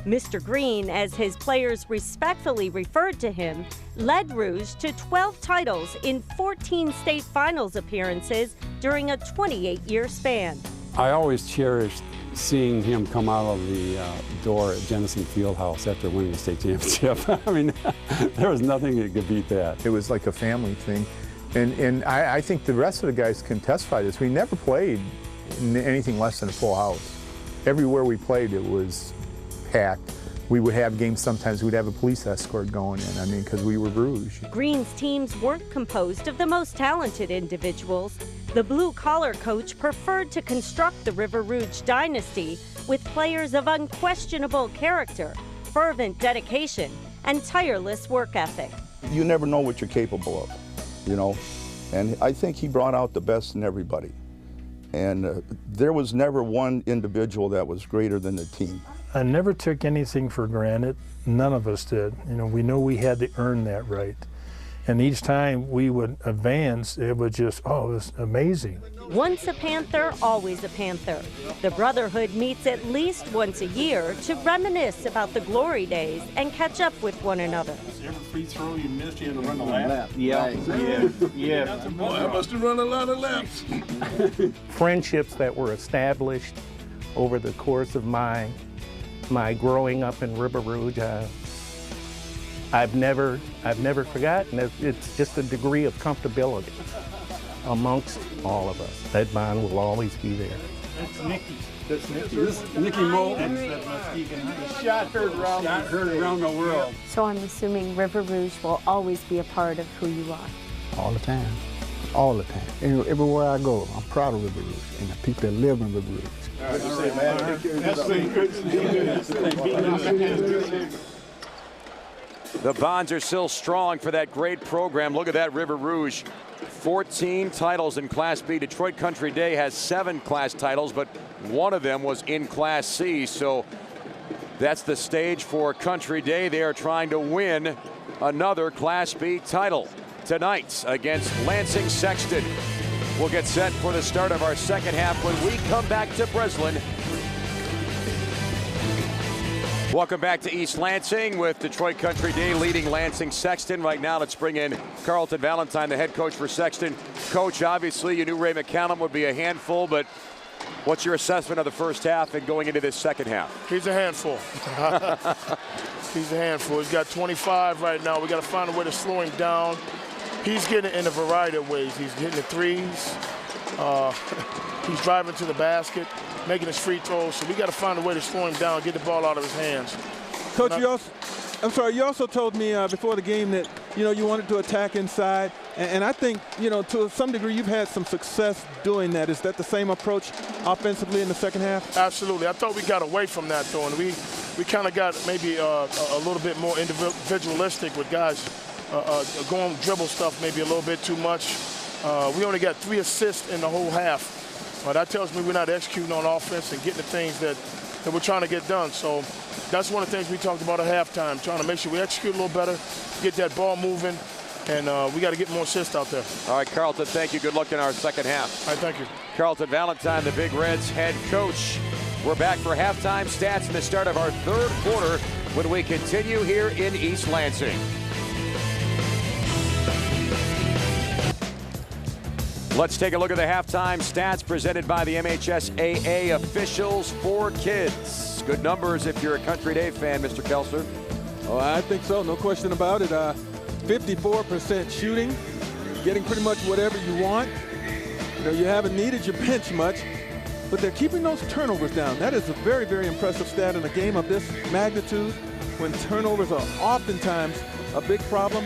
Mr. Green, as his players respectfully referred to him, led Rouge to 12 titles in 14 state finals appearances during a 28-year span. I always cherished seeing him come out of the door at Jennison Fieldhouse after winning the state championship. I mean, there was nothing that could beat that. It was like a family thing. And I think the rest of the guys can testify to this. We never played in anything less than a full house. Everywhere we played, it was packed. We would have games sometimes we'd have a police escort going in, I mean, because we were Bruges. Green's teams weren't composed of the most talented individuals. The blue-collar coach preferred to construct the River Rouge dynasty with players of unquestionable character, fervent dedication, and tireless work ethic. You never know what you're capable of, you know, and I think he brought out the best in everybody. And there was never one individual that was greater than the team. I never took anything for granted. None of us did. You know, we knew we had to earn that right. And each time we would advance, it was just, oh, it was amazing. Once a Panther, always a Panther. The Brotherhood meets at least once a year to reminisce about the glory days and catch up with one another. Every free throw you missed, you had to run the lap. Yeah. Boy, I must have run a lot of laps. Friendships that were established over the course of my growing up in River Rouge, I've never forgotten. It's just a degree of comfortability amongst all of us. That bond will always be there. That's Nicky. That's Nicky. This is Nicky Moe. That's Muskegon. Shot heard around the world. So I'm assuming River Rouge will always be a part of who you are. All the time. All the time. Everywhere I go, I'm proud of River Rouge and the people that live in River Rouge. The bonds are still strong for that great program. Look at that River Rouge. 14 titles in Class B. Detroit Country Day has 7 class titles, but one of them was in Class C. So that's the stage for Country Day. They are trying to win another Class B title tonight against Lansing Sexton. We'll get set for the start of our second half when we come back to Breslin. Welcome back to East Lansing with Detroit Country Day leading Lansing Sexton. Right now, let's bring in Carlton Valentine, the head coach for Sexton. Coach, obviously, you knew Ray McCallum would be a handful, but what's your assessment of the first half and going into this second half? He's a handful. He's a handful. He's got 25 right now. We got to find a way to slow him down. He's getting it in a variety of ways. He's hitting the threes. He's driving to the basket, making his free throws. So we got to find a way to slow him down, get the ball out of his hands. Coach, you also told me before the game that, you wanted to attack inside. And I think, to some degree, you've had some success doing that. Is that the same approach offensively in the second half? Absolutely. I thought we got away from that, though, and we kind of got maybe a little bit more individualistic with guys going dribble stuff maybe a little bit too much. We only got 3 assists in the whole half. That tells me we're not executing on offense and getting the things that we're trying to get done. So that's one of the things we talked about at halftime, trying to make sure we execute a little better, get that ball moving, and we got to get more assists out there. All right, Carlton, thank you. Good luck in our second half. All right, thank you. Carlton Valentine, the Big Reds head coach. We're back for halftime stats and the start of our third quarter when we continue here in East Lansing. Let's take a look at the halftime stats presented by the MHSAA officials for kids. Good numbers if you're a Country Day fan, Mr. Kelsner. Oh, I think so, no question about it. 54% shooting, getting pretty much whatever you want. You haven't needed your bench much, but they're keeping those turnovers down. That is a very, very impressive stat in a game of this magnitude when turnovers are oftentimes a big problem.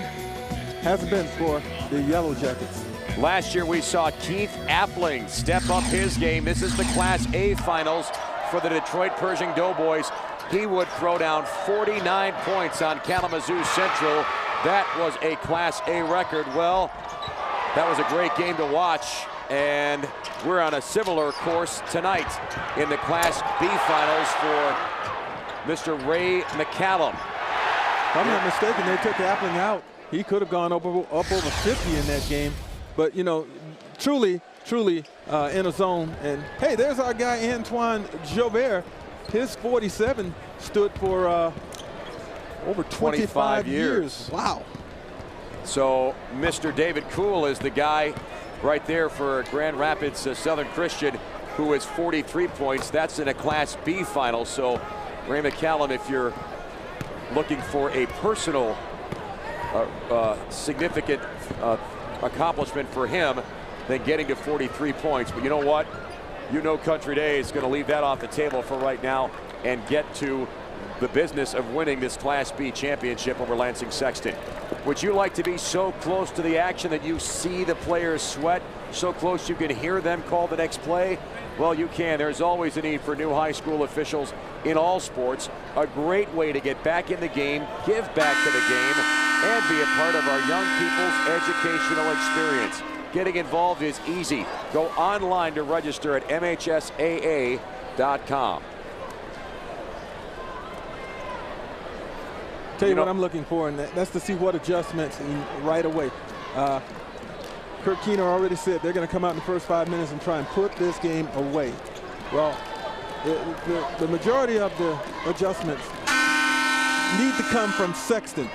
Hasn't been for the Yellow Jackets. Last year we saw Keith Appling step up his game. This is the Class A finals for the Detroit Pershing Doughboys. He would throw down 49 points on Kalamazoo Central. That was a Class A record. Well, that was a great game to watch, and we're on a similar course tonight in the Class B finals for Mr. Ray McCallum. If I'm not mistaken, they took Appling out. He could have gone up over 50 in that game. But, truly in a zone. And, hey, there's our guy, Antoine Jobert. His 47 stood for over 25 years. Wow. So Mr. David Kuhl is the guy right there for Grand Rapids Southern Christian. who has 43 points. That's in a Class B final. So Ray McCallum, if you're looking for a personal significant accomplishment for him, then getting to 43 points. But you know what? You know Country Day is going to leave that off the table for right now and get to the business of winning this Class B championship over Lansing Sexton. Would you like to be so close to the action that you see the players sweat, so close you can hear them call the next play? Well, you can. There's always a need for new high school officials in all sports. A great way to get back in the game, give back to the game, and be a part of our young people's educational experience. Getting involved is easy. Go online to register at mhsaa.com. Tell you what I'm looking for, and that's to see what adjustments right away. Kurt Keener already said they're going to come out in the first 5 minutes and try and put this game away. Well, the majority of the adjustments need to come from Sexton.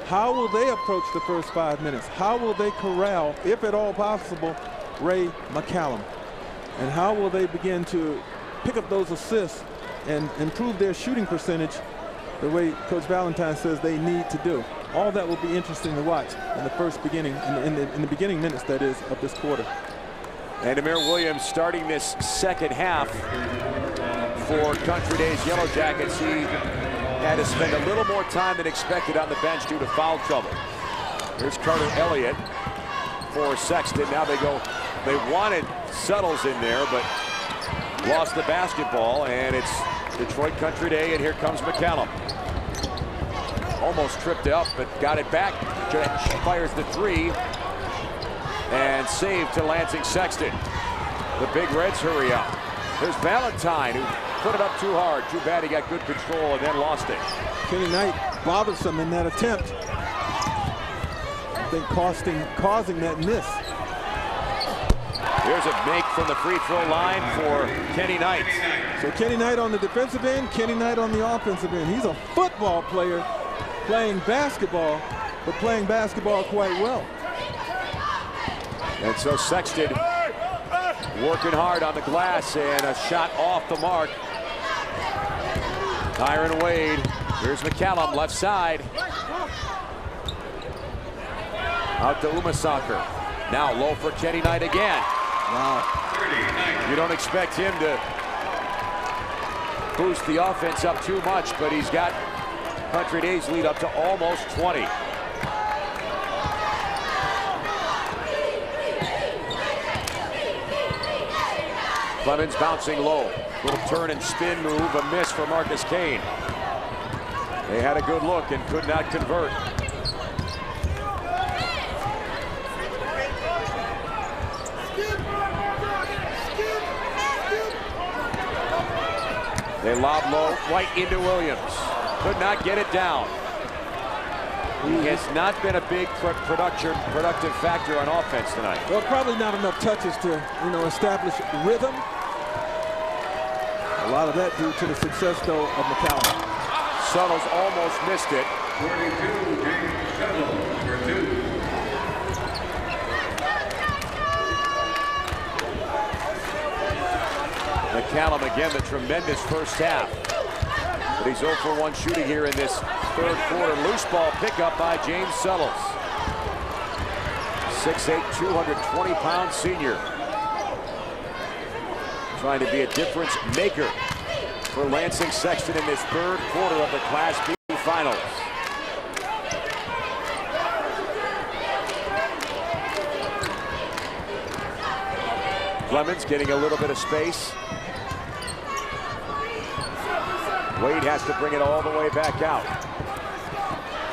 How will they approach the first 5 minutes? How will they corral, if at all possible, Ray McCallum? And how will they begin to pick up those assists and improve their shooting percentage the way Coach Valentine says they need to do? All that will be interesting to watch in the first beginning, in the beginning minutes, that is, of this quarter. And Amir Williams starting this second half for Country Day's Yellow Jackets. He had to spend a little more time than expected on the bench due to foul trouble. Here's Carter Elliott for Sexton. Now they wanted Suttles in there, but lost the basketball, and it's Detroit Country Day, and here comes McCallum. Almost tripped up, but got it back. Fires the three, and saved to Lansing Sexton. The Big Reds hurry up. There's Valentine, who put it up too hard. Too bad he got good control and then lost it. Kenny Knight bothersome in that attempt. I think causing that miss. Here's a make from the free throw line for Kenny Knight. So Kenny Knight on the defensive end, Kenny Knight on the offensive end. He's a football player playing basketball, but playing basketball quite well. And so Sexton working hard on the glass, and a shot off the mark. Tyron Wade. Here's McCallum, left side. Out to Umasaker. Now low for Kenny Knight again. Wow. You don't expect him to boost the offense up too much, but he's got Country Day's lead up to almost 20. Clemens bouncing low. Little turn and spin move, a miss for Marcus Kane. They had a good look and could not convert. They lob low, right into Williams. Could not get it down. He has not been a big productive factor on offense tonight. Well, probably not enough touches to, establish rhythm. A lot of that due to the success, though, of McCallum. Suttles almost missed it. 42, James Suttles for two. McCallum again, the tremendous first half. But he's 0 for 1 shooting here in this third quarter. Loose ball pickup by James Suttles. 6'8", 220-pound senior. Trying to be a difference maker for Lansing Sexton in this third quarter of the Class B Finals. Clemens getting a little bit of space. Wade has to bring it all the way back out.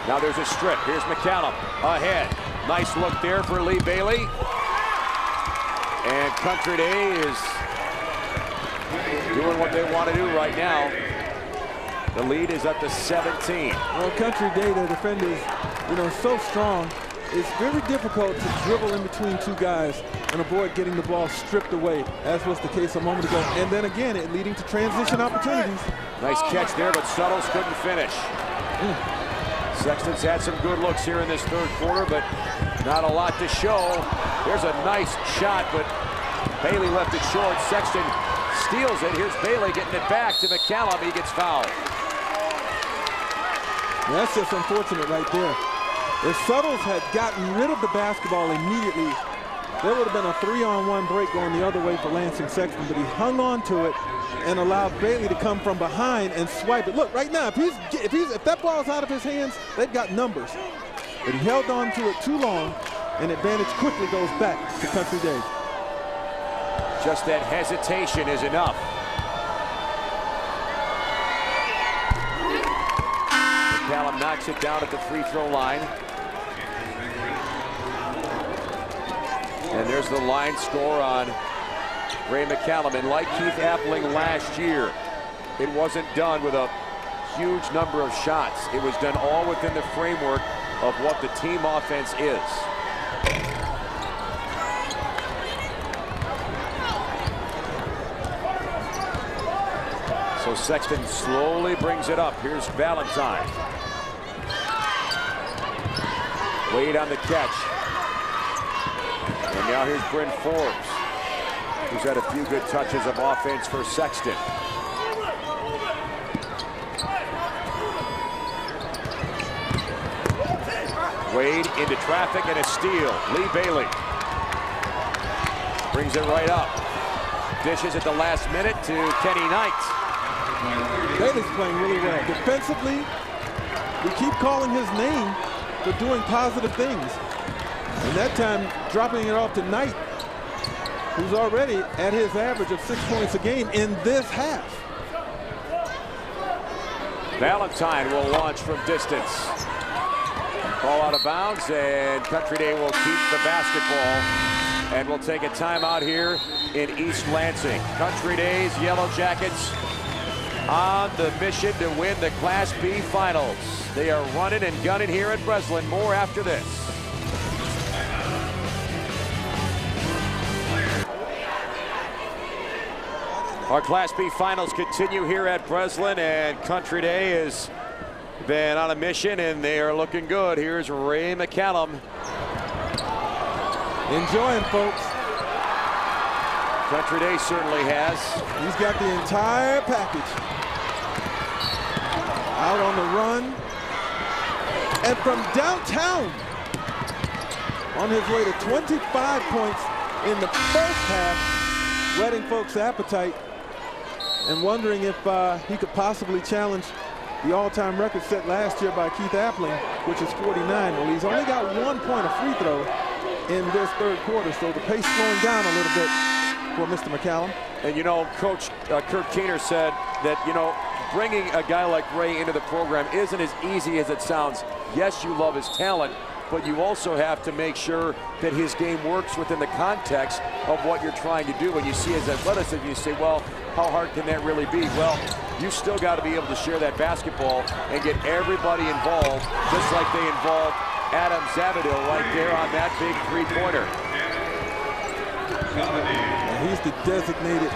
Now there's a strip. Here's McCallum ahead. Nice look there for Lee Bailey. And Country Day is doing what they want to do right now. The lead is up to 17. Well, Country Day, their defenders, so strong. It's very difficult to dribble in between two guys and avoid getting the ball stripped away, as was the case a moment ago. And then again, it leading to transition opportunities. Nice catch there, but Suttles couldn't finish. Sexton's had some good looks here in this third quarter, but not a lot to show. There's a nice shot, but Bailey left it short. Sexton steals it. Here's Bailey getting it back to McCallum. He gets fouled. That's just unfortunate right there. If Suttles had gotten rid of the basketball immediately, there would have been a 3-on-1 break going the other way for Lansing Sexton, but he hung on to it and allowed Bailey to come from behind and swipe it. Look, right now, if that ball's out of his hands, they've got numbers. But he held on to it too long, and advantage quickly goes back to Country Day. Just that hesitation is enough. McCallum knocks it down at the free throw line. And there's the line score on Ray McCallum. And like Keith Appling last year, it wasn't done with a huge number of shots. It was done all within the framework of what the team offense is. So Sexton slowly brings it up. Here's Valentine. Wade on the catch. And now here's Bryn Forbes, who's had a few good touches of offense for Sexton. Wade into traffic and a steal. Lee Bailey brings it right up. Dishes at the last minute to Kenny Knight. Bailey's playing really well. Defensively, we keep calling his name for doing positive things. And that time, dropping it off to Knight, who's already at his average of 6 points a game in this half. Valentine will launch from distance. Ball out of bounds, and Country Day will keep the basketball. And we'll take a timeout here in East Lansing. Country Day's Yellow Jackets on the mission to win the Class B Finals. They are running and gunning here at Breslin. More after this. Our Class B Finals continue here at Breslin, and Country Day has been on a mission, and they are looking good. Here's Ray McCallum. Enjoying, folks. Country Day certainly has. He's got the entire package. Out on the run. And from downtown, on his way to 25 points in the first half, whetting folks' appetite and wondering if he could possibly challenge the all-time record set last year by Keith Appling, which is 49. Well, he's only got 1 point of free throw in this third quarter, so the pace slowing down a little bit for Mr. McCallum. And you know, Coach Kurt Keener said that, you know, bringing a guy like Ray into the program isn't as easy as it sounds. Yes, you love his talent, but you also have to make sure that his game works within the context of what you're trying to do. When you see his athleticism, you say, well, how hard can that really be? Well, you still got to be able to share that basketball and get everybody involved, just like they involved Adam Zavadil right there on that big three-pointer. He's the designated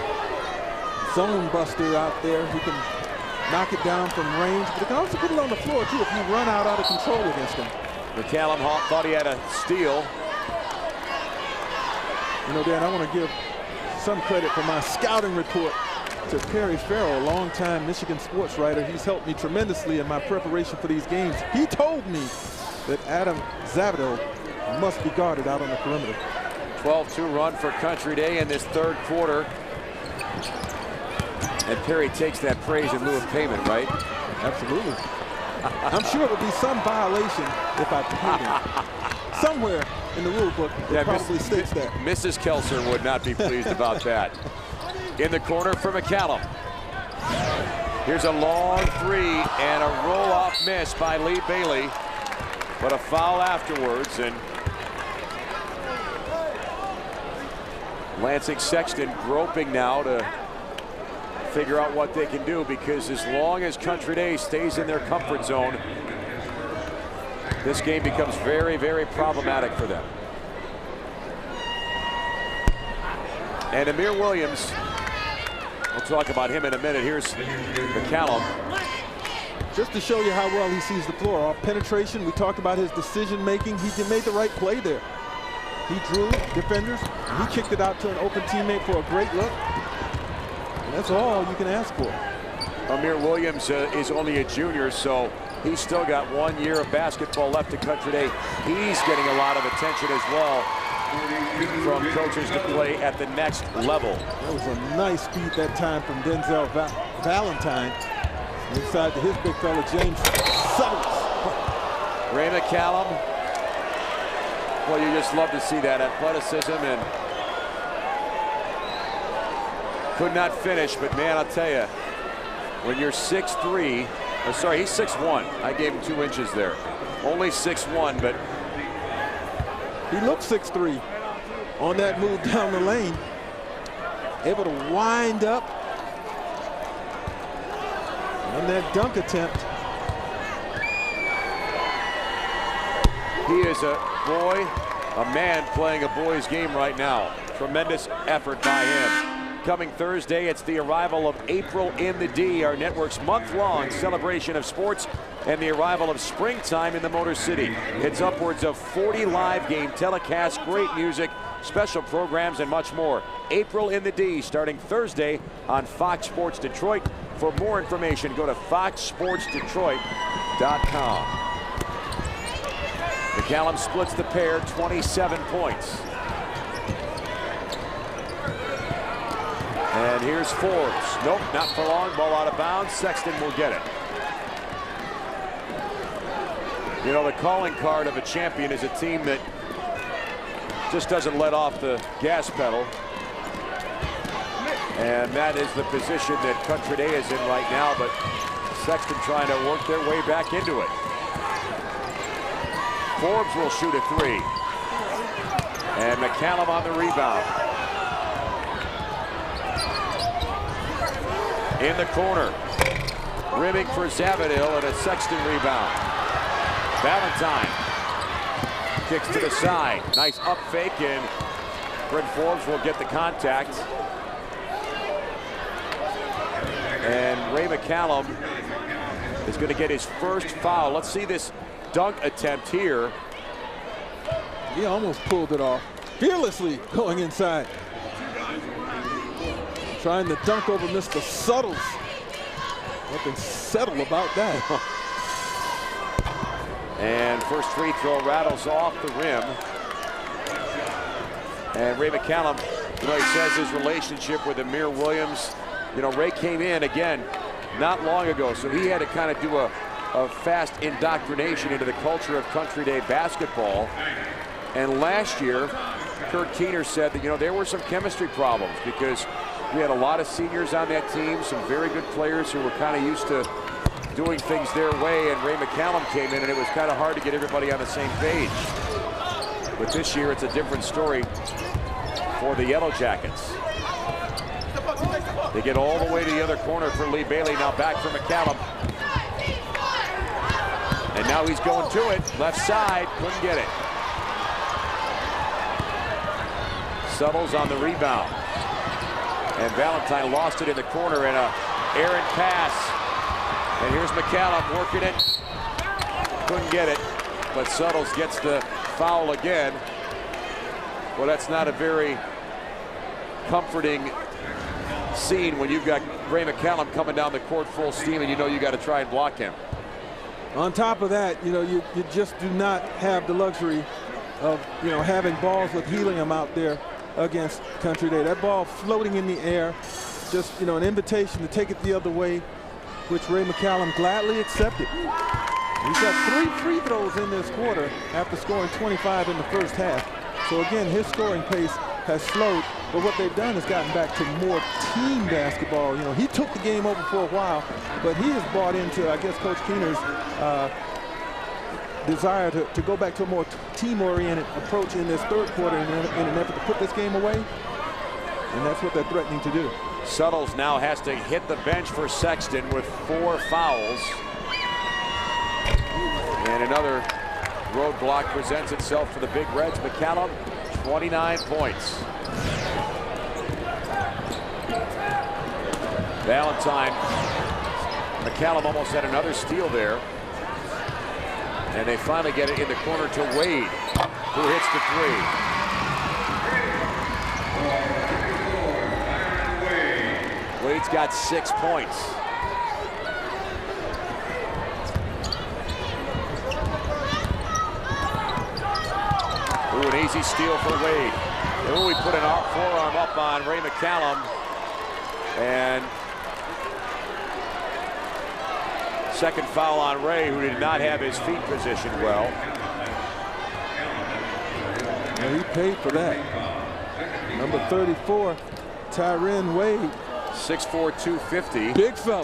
zone buster out there. He can knock it down from range, but he can also put it on the floor, too, if you run out of control against him. McCallum thought he had a steal. You know, Dan, I want to give some credit for my scouting report to Perry Farrell, a longtime Michigan sports writer. He's helped me tremendously in my preparation for these games. He told me that Adam Zavadil must be guarded out on the perimeter. 12-2 run for Country Day in this third quarter. And Perry takes that praise in lieu of payment, right? Absolutely. I'm sure it would be some violation if I paid him. Somewhere in the rule book, it probably states that. Mrs. Kelser would not be pleased about that. In the corner for McCallum. Here's a long three and a roll-off miss by Lee Bailey, but a foul afterwards, and Lansing Sexton groping now to figure out what they can do, because as long as Country Day stays in their comfort zone, this game becomes very, very problematic for them. And Amir Williams, we'll talk about him in a minute. Here's McCallum. Just to show you how well he sees the floor. Off penetration, we talked about his decision making. He made the right play there. He drew defenders. He kicked it out to an open teammate for a great look. And that's all you can ask for. Amir Williams is only a junior, so he's still got 1 year of basketball left at Country Day. He's getting a lot of attention as well from coaches to play at the next level. That was a nice feed that time from Denzel Valentine. Inside to his big fella, James Suttles. Ray McCallum. Well, you just love to see that athleticism, and could not finish, but man, I'll tell you, when you're 6'3", oh, sorry, he's 6'1". I gave him 2 inches there. Only 6'1", but he looked 6'3" on that move down the lane. Able to wind up on that dunk attempt. he is a boy, a man playing a boy's game right now. Tremendous effort by him. Coming Thursday, it's the arrival of April in the D, our network's month-long celebration of sports and the arrival of springtime in the Motor City. It's upwards of 40 live game telecasts, great music, special programs, and much more. April in the D, starting Thursday on Fox Sports Detroit. For more information, go to foxsportsdetroit.com. McCallum splits the pair, 27 points. And here's Forbes. Nope, not for long. Ball out of bounds. Sexton will get it. You know, the calling card of a champion is a team that just doesn't let off the gas pedal. And that is the position that Country Day is in right now, but Sexton trying to work their way back into it. Forbes will shoot a three. And McCallum on the rebound. In the corner. Rimming for Zavadil and a Sexton rebound. Valentine kicks to the side. Nice up fake, and Brent Forbes will get the contact. And Ray McCallum is going to get his first foul. Let's see this dunk attempt here. He almost pulled it off. Fearlessly going inside. Trying to dunk over Mr. Suttles. Nothing subtle about that. And first free throw rattles off the rim. And Ray McCallum, you know, he says his relationship with Amir Williams. You know, Ray came in again not long ago, so he had to kind of do a fast indoctrination into the culture of Country Day basketball. And last year, Kurt Keener said that, you know, there were some chemistry problems because we had a lot of seniors on that team, some very good players who were kind of used to doing things their way, and Ray McCallum came in, and it was kind of hard to get everybody on the same page. But this year, it's a different story for the Yellow Jackets. They get all the way to the other corner for Lee Bailey. Now back for McCallum. And now he's going to it. Left side, couldn't get it. Suttles on the rebound. And Valentine lost it in the corner, and a errant pass. And here's McCallum working it. Couldn't get it, but Suttles gets the foul again. Well, that's not a very comforting scene when you've got Ray McCallum coming down the court full steam and you know you got to try and block him. On top of that, you know, you just do not have the luxury of, you know, having balls with Helium out there against Country Day. That ball floating in the air, just, you know, an invitation to take it the other way, which Ray McCallum gladly accepted. He's got 3 free throws in this quarter after scoring 25 in the first half. So again, his scoring pace has slowed, but what they've done is gotten back to more team basketball. You know, he took the game over for a while, but he has bought into, I guess, Coach Keener's desire to go back to a more team-oriented approach in this third quarter in an effort to put this game away, and that's what they're threatening to do. Suttles now has to hit the bench for Sexton with 4 fouls. And another roadblock presents itself for the Big Reds. McCallum, 29 points. Valentine. McCallum almost had another steal there. And they finally get it in the corner to Wade, who hits the 3. Wade's got 6 points. Ooh, an easy steal for Wade. Ooh, we put an forearm up on Ray McCallum. And second foul on Ray, who did not have his feet positioned well. Well, he paid for that. Number 34, Tyron Wade. 6'4", 250. Big fella.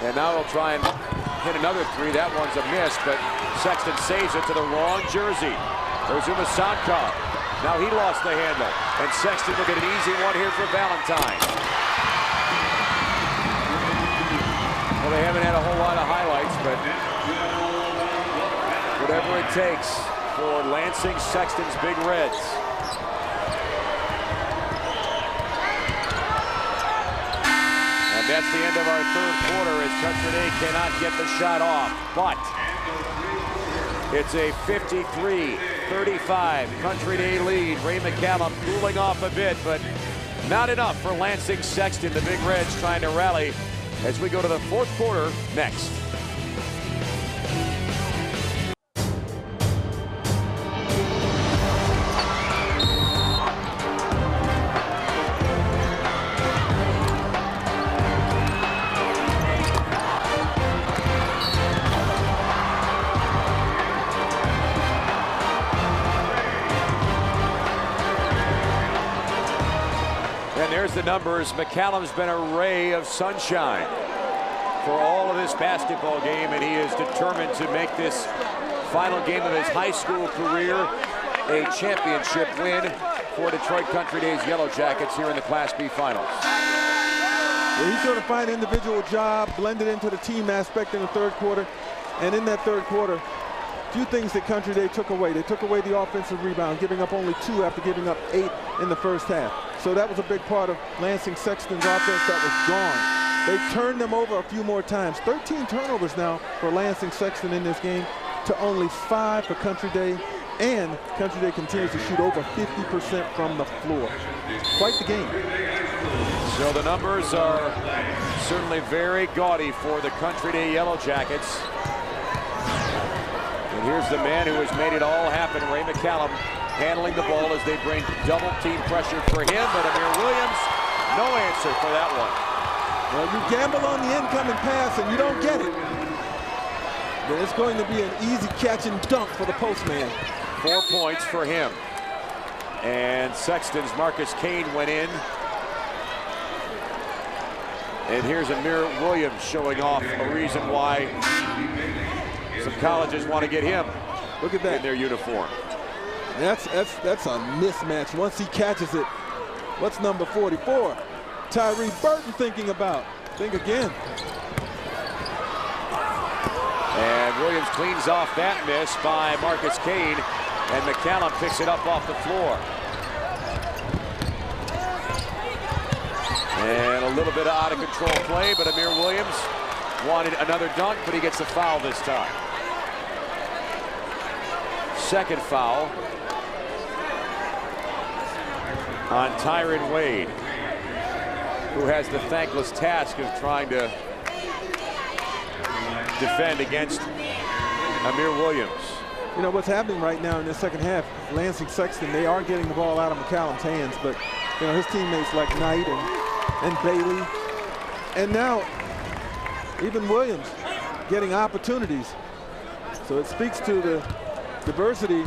And now he'll try and hit another three. That one's a miss, but Sexton saves it to the wrong jersey. There's Umasankar. Now he lost the handle. And Sexton will get an easy one here for Valentine. Well, they haven't had a whole lot of highlights, but whatever it takes for Lansing Sexton's Big Reds. And that's the end of our third quarter as Country Day cannot get the shot off. But it's a 53-35 Country Day lead. Ray McCallum cooling off a bit, but not enough for Lansing Sexton. The Big Reds trying to rally as we go to the fourth quarter next. And there's the numbers. McCallum's been a ray of sunshine for all of this basketball game, and he is determined to make this final game of his high school career a championship win for Detroit Country Day's Yellow Jackets here in the Class B Finals. Well, he's going to find an individual job, blended into the team aspect in the third quarter. And in that third quarter, a few things that Country Day took away. They took away the offensive rebound, giving up only 2 after giving up 8 in the first half. So that was a big part of Lansing Sexton's offense that was gone. They turned them over a few more times. 13 turnovers now for Lansing Sexton in this game to only 5 for Country Day. And Country Day continues to shoot over 50% from the floor. Quite the game. So the numbers are certainly very gaudy for the Country Day Yellow Jackets. And here's the man who has made it all happen, Ray McCallum, handling the ball as they bring double team pressure for him, but Amir Williams, no answer for that one. Well, you gamble on the incoming pass and you don't get it, then it's going to be an easy catch and dunk for the postman. 4 points for him. And Sexton's Marcus Kane went in. And here's Amir Williams showing off a reason why some colleges want to get him. Look at that in their uniform. That's a mismatch. Once he catches it, what's number 44? Tyree Burton thinking about. Think again. And Williams cleans off that miss by Marcus Kane, and McCallum picks it up off the floor. And a little bit of out of control play, but Amir Williams wanted another dunk, but he gets the foul this time. Second foul on Tyron Wade, who has the thankless task of trying to defend against Amir Williams. You know what's happening right now in the second half, Lansing Sexton, they are getting the ball out of McCallum's hands, but you know his teammates like Knight and Bailey, and now even Williams getting opportunities. So it speaks to the diversity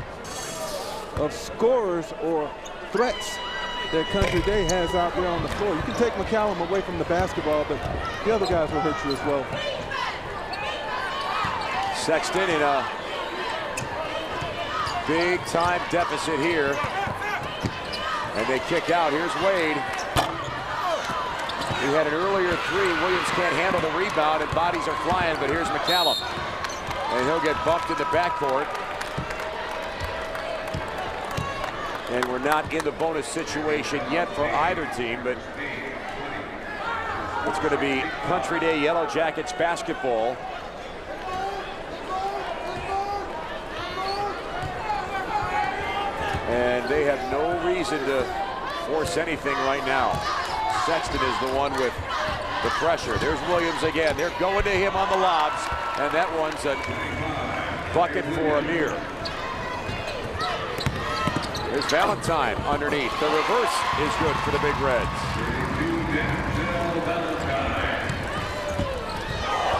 of scorers or threats that Country Day has out there on the floor. You can take McCallum away from the basketball, but the other guys will hurt you as well. Sexton in a big time deficit here. And they kick out. Here's Wade. He had an earlier three. Williams can't handle the rebound and bodies are flying, but here's McCallum. And he'll get bumped in the backcourt. And we're not in the bonus situation yet for either team, but it's going to be Country Day Yellow Jackets basketball. And they have no reason to force anything right now. Sexton is the one with The pressure. There's Williams again. They're going to him on the lobs, and that one's a bucket for Amir. There's Valentine underneath. The reverse is good for the Big Reds.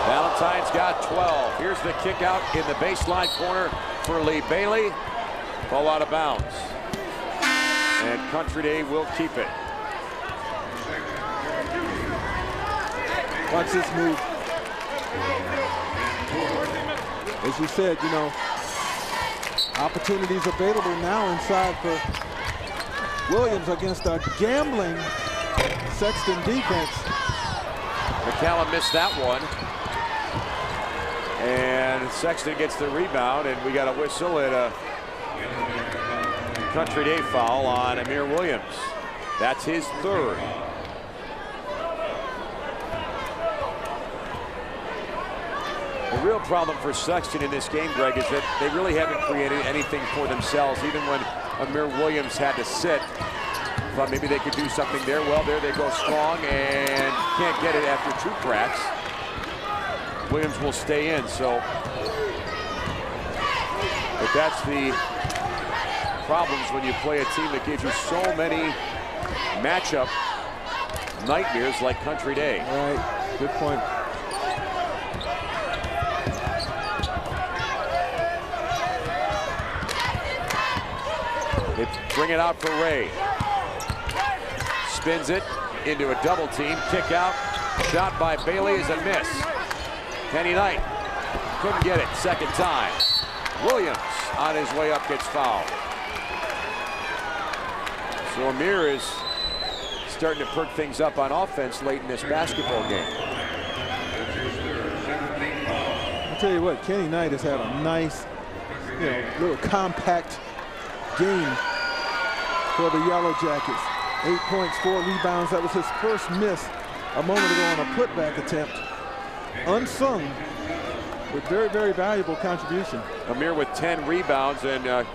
Valentine's got 12. Here's the kick out in the baseline corner for Lee Bailey. Ball out of bounds. And Country Day will keep it. Watch this move. As you said, you know, opportunities available now inside for Williams against a gambling Sexton defense. McCallum missed that one. And Sexton gets the rebound, and we got a whistle and a Country Day foul on Amir Williams. That's his third. The real problem for Sexton in this game, Greg, is that they really haven't created anything for themselves. Even when Amir Williams had to sit, thought maybe they could do something there. Well, there they go strong and can't get it after two cracks. Williams will stay in, so. But that's the problems when you play a team that gives you so many matchup nightmares like Country Day. Right, good point. They bring it out for Ray. Spins it into a double team. Kick out. Shot by Bailey is a miss. Kenny Knight couldn't get it second time. Williams on his way up gets fouled. So Amir is starting to perk things up on offense late in this basketball game. I'll tell you what, Kenny Knight has had a nice, little compact game for the Yellow Jackets. 8 points, 4 rebounds. That was his first miss a moment ago on a putback attempt. Unsung, with very, very valuable contribution. Amir with 10 rebounds, and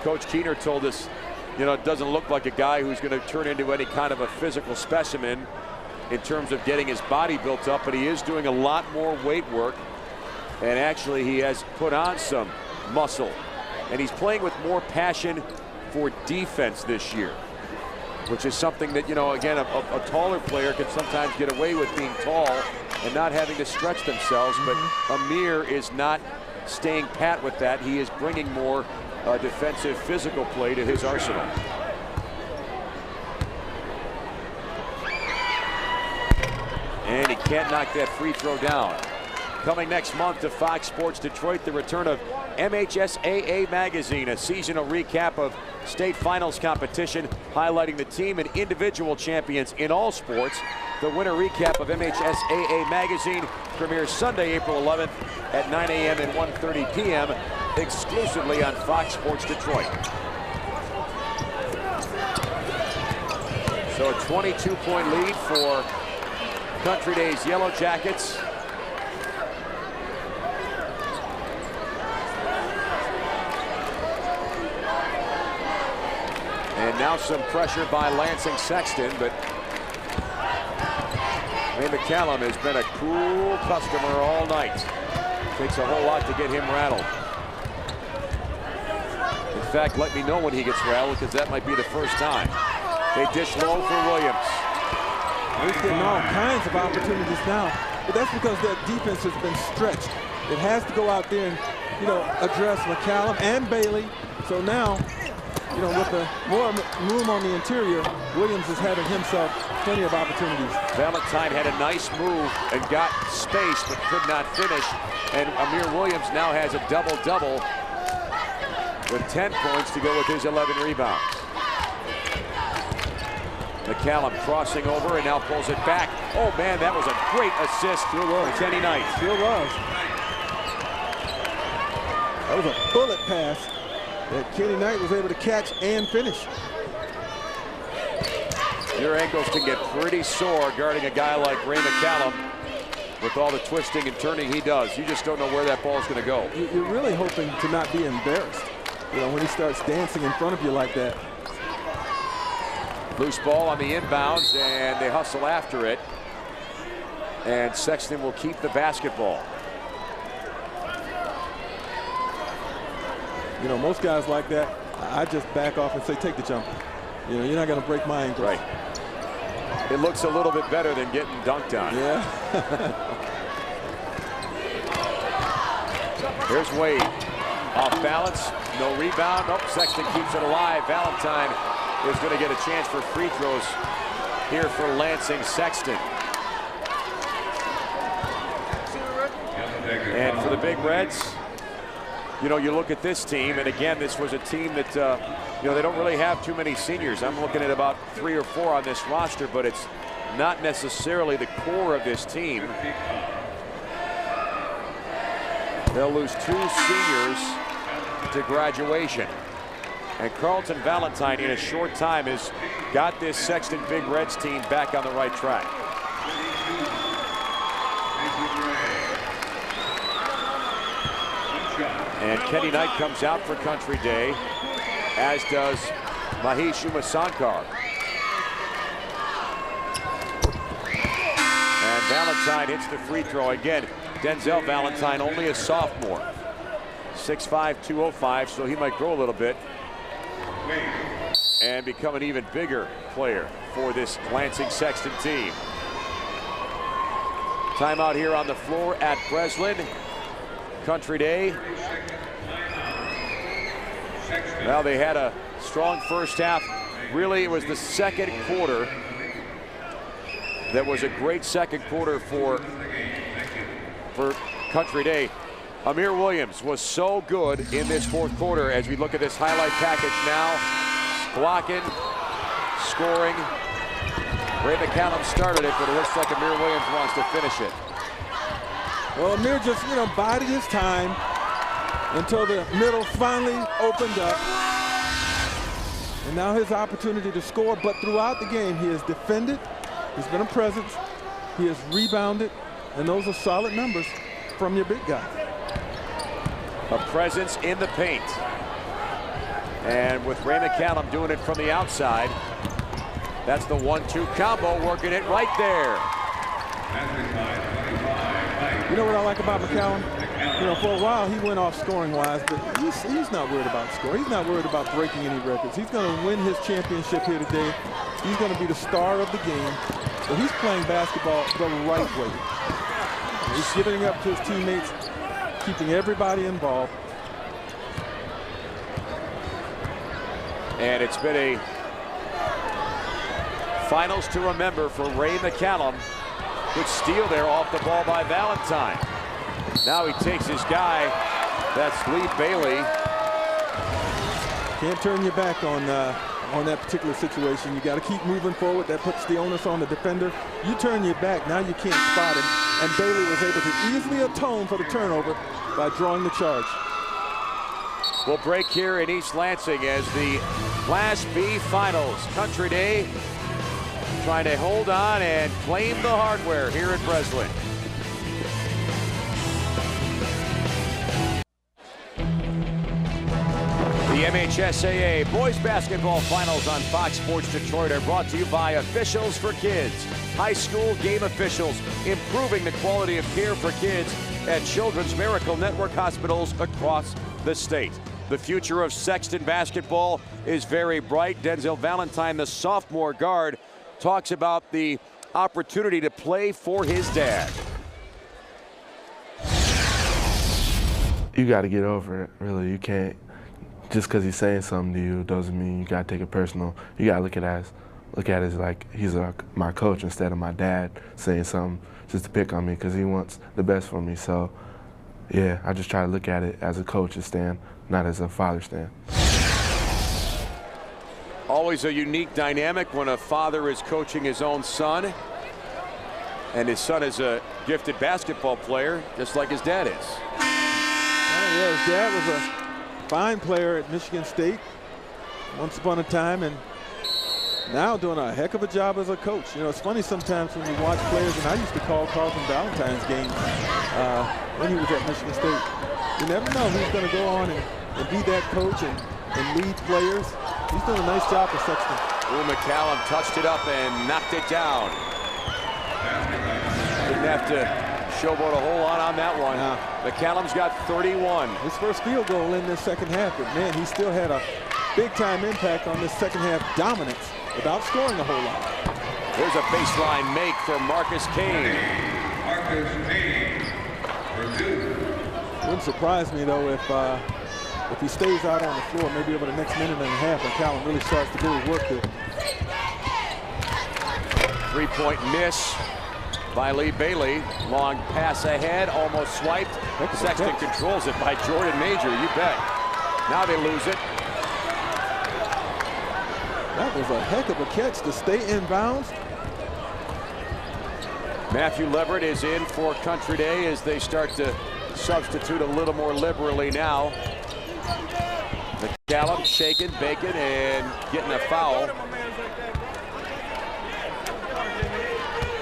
Coach Keener told us, it doesn't look like a guy who's going to turn into any kind of a physical specimen in terms of getting his body built up, but he is doing a lot more weight work, and actually he has put on some muscle, and he's playing with more passion for defense this year, which is something that, again, a taller player can sometimes get away with being tall and not having to stretch themselves, but Amir is not staying pat with that. He is bringing more defensive physical play to his arsenal. And he can't knock that free throw down. Coming next month to Fox Sports Detroit, the return of MHSAA Magazine, a seasonal recap of state finals competition, highlighting the team and individual champions in all sports. The winter recap of MHSAA Magazine premieres Sunday, April 11th at 9 a.m. and 1:30 p.m. exclusively on Fox Sports Detroit. So a 22-point lead for Country Day's Yellow Jackets. And now some pressure by Lansing Sexton, but Ray McCallum has been a cool customer all night. Takes a whole lot to get him rattled. In fact, let me know when he gets rattled, because that might be the first time. They dish low for Williams. He's getting all kinds of opportunities now, but that's because that defense has been stretched. It has to go out there and, address McCallum and Bailey. So now, with the more room on the interior, Williams is having himself plenty of opportunities. Valentine had a nice move and got space, but could not finish. And Amir Williams now has a double-double with 10 points to go with his 11 rebounds. McCallum crossing over and now pulls it back. Oh man, that was a great assist for Kenny Knight. Still was. That was a bullet pass that Kenny Knight was able to catch and finish. Your ankles can get pretty sore guarding a guy like Ray McCallum with all the twisting and turning he does. You just don't know where that ball is going to go. You're really hoping to not be embarrassed, when he starts dancing in front of you like that. Loose ball on the inbounds, and they hustle after it. And Sexton will keep the basketball. You know, most guys like that, I just back off and say, take the jumper. You know, you're not going to break my ankle. Right. It looks a little bit better than getting dunked on. Yeah. Here's Wade. Off balance, no rebound. Nope, Sexton keeps it alive. Valentine is going to get a chance for free throws here for Lansing Sexton. And for the Big Reds, you know, you look at this team, and again, this was a team that, you know, they don't really have too many seniors. I'm looking at about 3 or 4 on this roster, but it's not necessarily the core of this team. They'll lose 2 seniors to graduation. And Carlton Valentine, in a short time, has got this Sexton Big Reds team back on the right track. And Kenny Knight comes out for Country Day, as does Mahesh Umasankar. And Valentine hits the free throw again. Denzel Valentine, only a sophomore. 6'5", 205, so he might grow a little bit and become an even bigger player for this Lansing Sexton team. Timeout here on the floor at Breslin. Country Day. Well, they had a strong first half. Really, it was the second quarter that was a great second quarter for Country Day. Amir Williams was so good in this fourth quarter. As we look at this highlight package now, blocking, scoring. Ray McCallum started it, but it looks like Amir Williams wants to finish it. Well, Amir just, you know, bided his time until the middle finally opened up. And now his opportunity to score, but throughout the game, he has defended, he's been a presence, he has rebounded, and those are solid numbers from your big guy. A presence in the paint. And with Ray McCallum doing it from the outside, that's the 1-2 combo, working it right there. You know what I like about McCallum? You know, for a while he went off scoring-wise, but he's not worried about scoring. He's not worried about breaking any records. He's going to win his championship here today. He's going to be the star of the game. So he's playing basketball the right way. He's giving it up to his teammates, keeping everybody involved. And it's been a finals to remember for Ray McCallum. Good steal there off the ball by Valentine. Now he takes his guy. That's Lee Bailey. Can't turn your back on that particular situation. You got to keep moving forward. That puts the onus on the defender. You turn your back, now you can't spot him. And Bailey was able to easily atone for the turnover by drawing the charge. We'll break here in East Lansing as the Class B Finals. Country Day trying to hold on and claim the hardware here at Breslin. The MHSAA Boys Basketball Finals on Fox Sports Detroit are brought to you by Officials for Kids. High school game officials improving the quality of care for kids at Children's Miracle Network hospitals across the state. The future of Sexton basketball is very bright. Denzel Valentine, the sophomore guard, talks about the opportunity to play for his dad. You got to get over it, really. You can't, just because he's saying something to you doesn't mean you got to take it personal. You got to look at it as like he's my coach instead of my dad saying something just to pick on me because he wants the best for me. So, yeah, I just try to look at it as a coach's stand, not as a father's stand. Always a unique dynamic when a father is coaching his own son. And his son is a gifted basketball player, just like his dad is. Yeah, his dad was a fine player at Michigan State once upon a time, and now doing a heck of a job as a coach. You know, it's funny sometimes when you watch players, and I used to call Carlton Valentine's games when he was at Michigan State. You never know who's going to go on and be that coach and lead players. He's doing a nice job for Sexton. McCallum touched it up and knocked it down. Didn't Didn't have to showboat a whole lot on that one. McCallum's got 31. His first field goal in this second half, but man, he still had a big-time impact on this second half dominance without scoring a whole lot. There's a baseline make for Marcus Kane. Wouldn't surprise me though if he stays out on the floor, maybe over the next minute and a half, McCallum really starts to do his work there. Three-point miss by Lee Bailey. Long pass ahead, almost swiped. Sexton controls it by Jordan Major, you bet. Now they lose it. That was a heck of a catch to stay in bounds. Matthew Leverett is in for Country Day as they start to substitute a little more liberally now. McCallum shaking, baking, and getting a foul.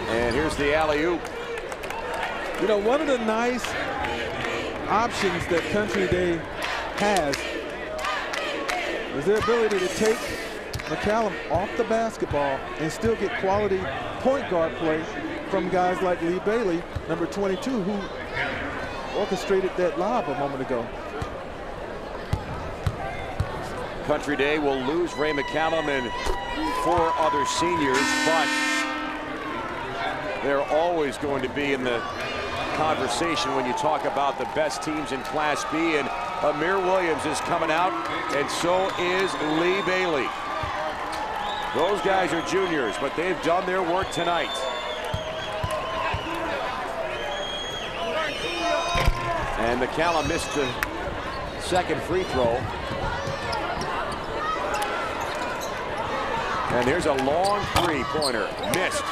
And here's the alley-oop. You know, one of the nice options that Country Day has is their ability to take McCallum off the basketball and still get quality point guard play from guys like Lee Bailey, number 22, who orchestrated that lob a moment ago. Country Day will lose Ray McCallum and 4 other seniors, but they're always going to be in the conversation when you talk about the best teams in Class B, and Amir Williams is coming out, and so is Lee Bailey. Those guys are juniors, but they've done their work tonight. And McCallum missed the second free throw. And there's a long three-pointer, missed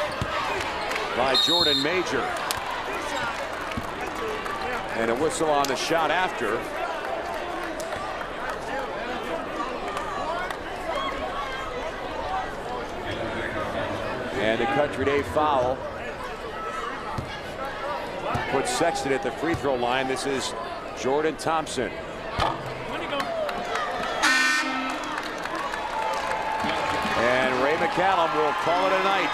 by Jordan Major. And a whistle on the shot after. And the Country Day foul puts Sexton at the free throw line. This is Jordan Thompson. And Ray McCallum will call it a night.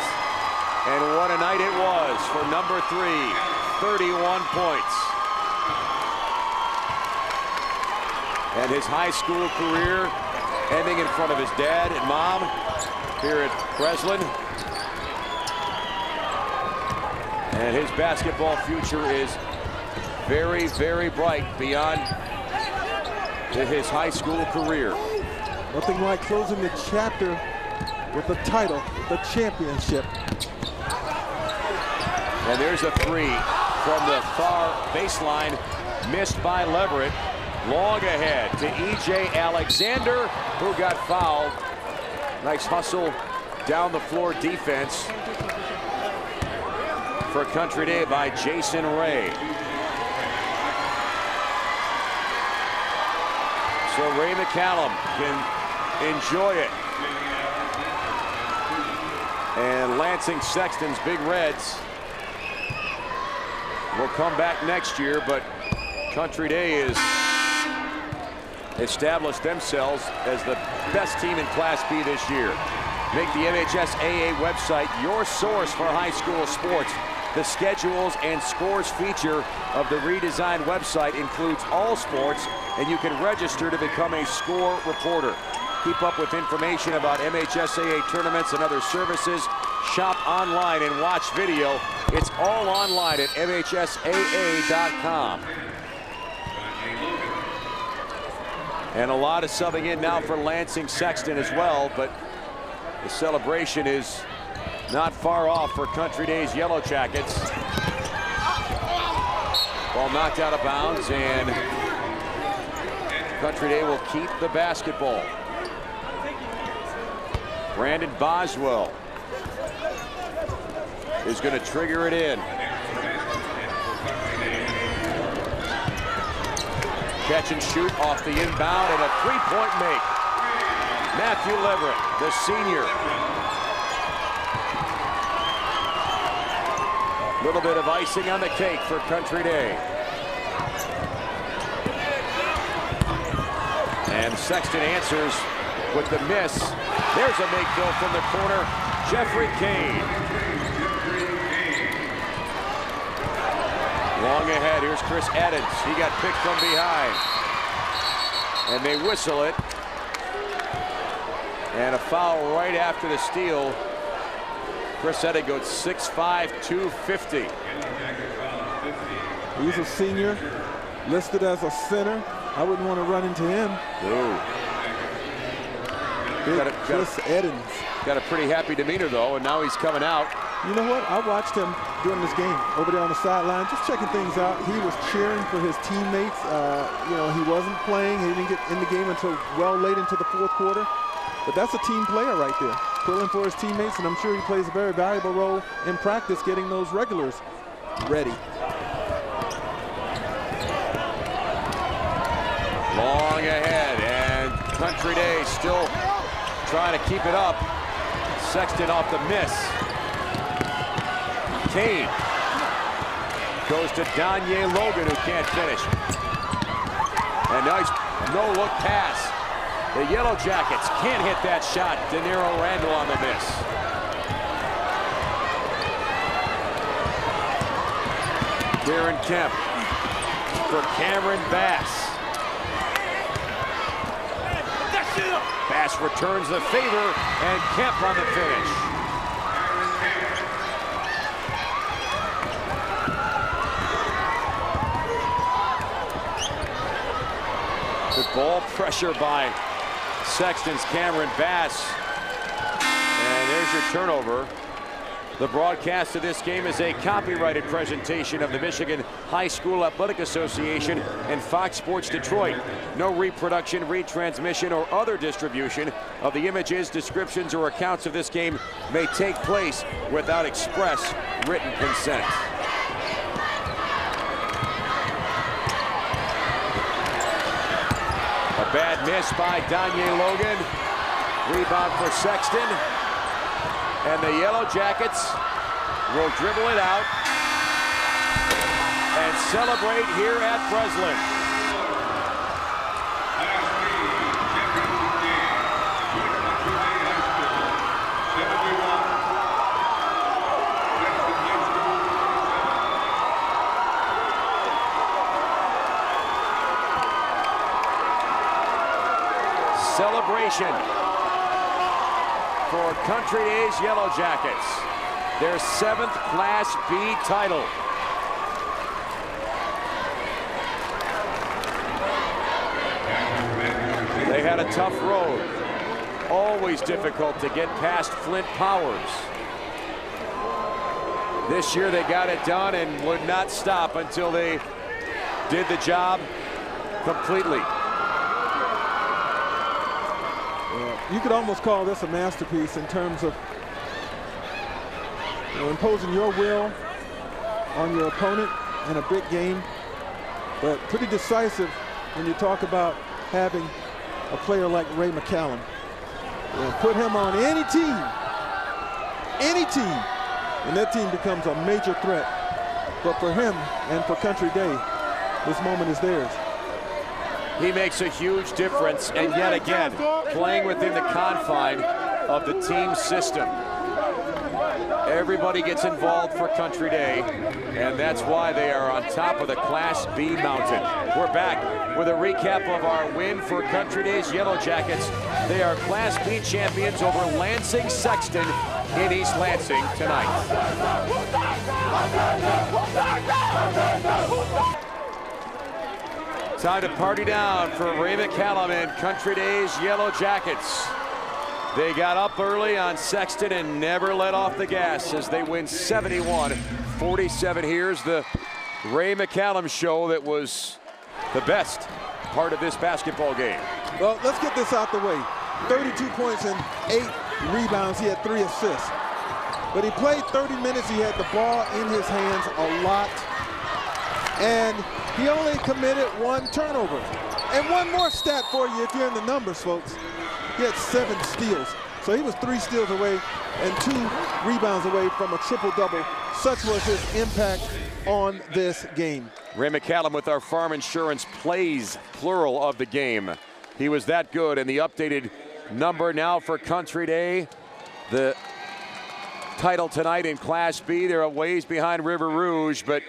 And what a night it was for number 3, 31 points. And his high school career ending in front of his dad and mom here at Breslin. And his basketball future is very, very bright beyond his high school career. Nothing like closing the chapter with a title, the championship. And there's a three from the far baseline, missed by Leverett. Long ahead to E.J. Alexander, who got fouled. Nice hustle down the floor defense for Country Day by Jason Ray. So Ray McCallum can enjoy it. And Lansing Sexton's Big Reds will come back next year, but Country Day is established themselves as the best team in Class B this year. Make the MHSAA website your source for high school sports. The schedules and scores feature of the redesigned website includes all sports, and you can register to become a score reporter. Keep up with information about MHSAA tournaments and other services. Shop online and watch video. It's all online at MHSAA.com. And a lot of subbing in now for Lansing Sexton as well, but the celebration is not far off for Country Day's Yellow Jackets. Ball knocked out of bounds, and Country Day will keep the basketball. Brandon Boswell is going to trigger it in. Catch and shoot off the inbound, and a three-point make. Matthew Leverett, the senior. Little bit of icing on the cake for Country Day. And Sexton answers with the miss. There's a make throw from the corner. Jeffrey Kane. Long ahead, here's Chris Eddins. He got picked from behind. And they whistle it. And a foul right after the steal. Chris Eddins goes 6'5", 250. He's a senior, listed as a center. I wouldn't want to run into him. Chris Eddins. Got a pretty happy demeanor, though, and now he's coming out. You know what? I watched him during this game over there on the sideline, just checking things out. He was cheering for his teammates. You know, he wasn't playing. He didn't get in the game until well late into the fourth quarter. But that's a team player right there, pulling for his teammates, and I'm sure he plays a very valuable role in practice getting those regulars ready. Long ahead, and Country Day still trying to keep it up. Sexton off the miss. Kane goes to Danye Logan, who can't finish. A nice no-look pass. The Yellow Jackets can't hit that shot. De Niro Randall on the miss. Darren Kemp for Cameron Bass. Bass returns the favor, and Kemp on the finish. Good ball pressure by Sexton's Cameron Bass. And there's your turnover. The broadcast of this game is a copyrighted presentation of the Michigan High School Athletic Association and Fox Sports Detroit. No reproduction, retransmission, or other distribution of the images, descriptions, or accounts of this game may take place without express written consent. A bad miss by Danye Logan. Rebound for Sexton. And the Yellow Jackets will dribble it out and celebrate here at Breslin. Celebration for Country Days Yellow Jackets, their 7th Class B title. They had a tough road, always difficult to get past Flint Powers. This year they got it done and would not stop until they did the job completely. You could almost call this a masterpiece in terms of imposing your will on your opponent in a big game, but pretty decisive when you talk about having a player like Ray McCallum. Put him on any team, and that team becomes a major threat. But for him and for Country Day, this moment is theirs. He makes a huge difference, and yet again, playing within the confine of the team system. Everybody gets involved for Country Day, and that's why they are on top of the Class B mountain. We're back with a recap of our win for Country Day's Yellow Jackets. They are Class B champions over Lansing Sexton in East Lansing tonight. Time to party down for Ray McCallum and Country Days Yellow Jackets. They got up early on Sexton and never let off the gas as they win 71-47. Here's the Ray McCallum show that was the best part of this basketball game. Well, let's get this out the way. 32 points and 8 rebounds. He had 3 assists. But he played 30 minutes. He had the ball in his hands a lot. And he only committed 1 turnover. And one more stat for you if you're in the numbers, folks. He had 7 steals. So he was 3 steals away and 2 rebounds away from a triple-double. Such was his impact on this game. Ray McCallum with our Farm Insurance plays, plural, of the game. He was that good, and the updated number now for Country Day. The title tonight in Class B. They're a ways behind River Rouge, but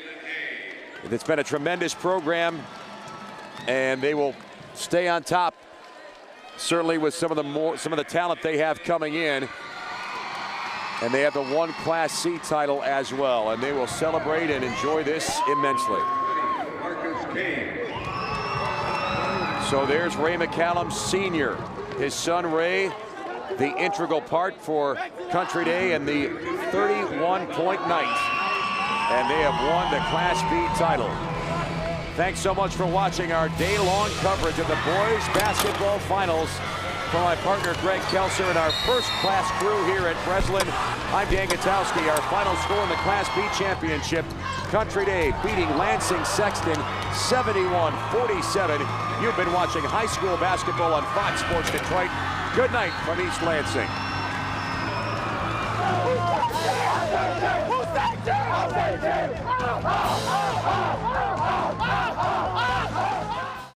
It's been a tremendous program, and they will stay on top, certainly with some of the talent they have coming in. And they have the one Class C title as well, and they will celebrate and enjoy this immensely. So there's Ray McCallum Sr., his son Ray, the integral part for Country Day and the 31-point night. And they have won the Class B title. Thanks so much for watching our day-long coverage of the boys basketball finals. From my partner Greg Kelser and our first-class crew here at Breslin, I'm Dan Gutowski. Our final score in the Class B championship, Country Day beating Lansing Sexton 71-47. You've been watching high school basketball on Fox Sports Detroit. Good night from East Lansing.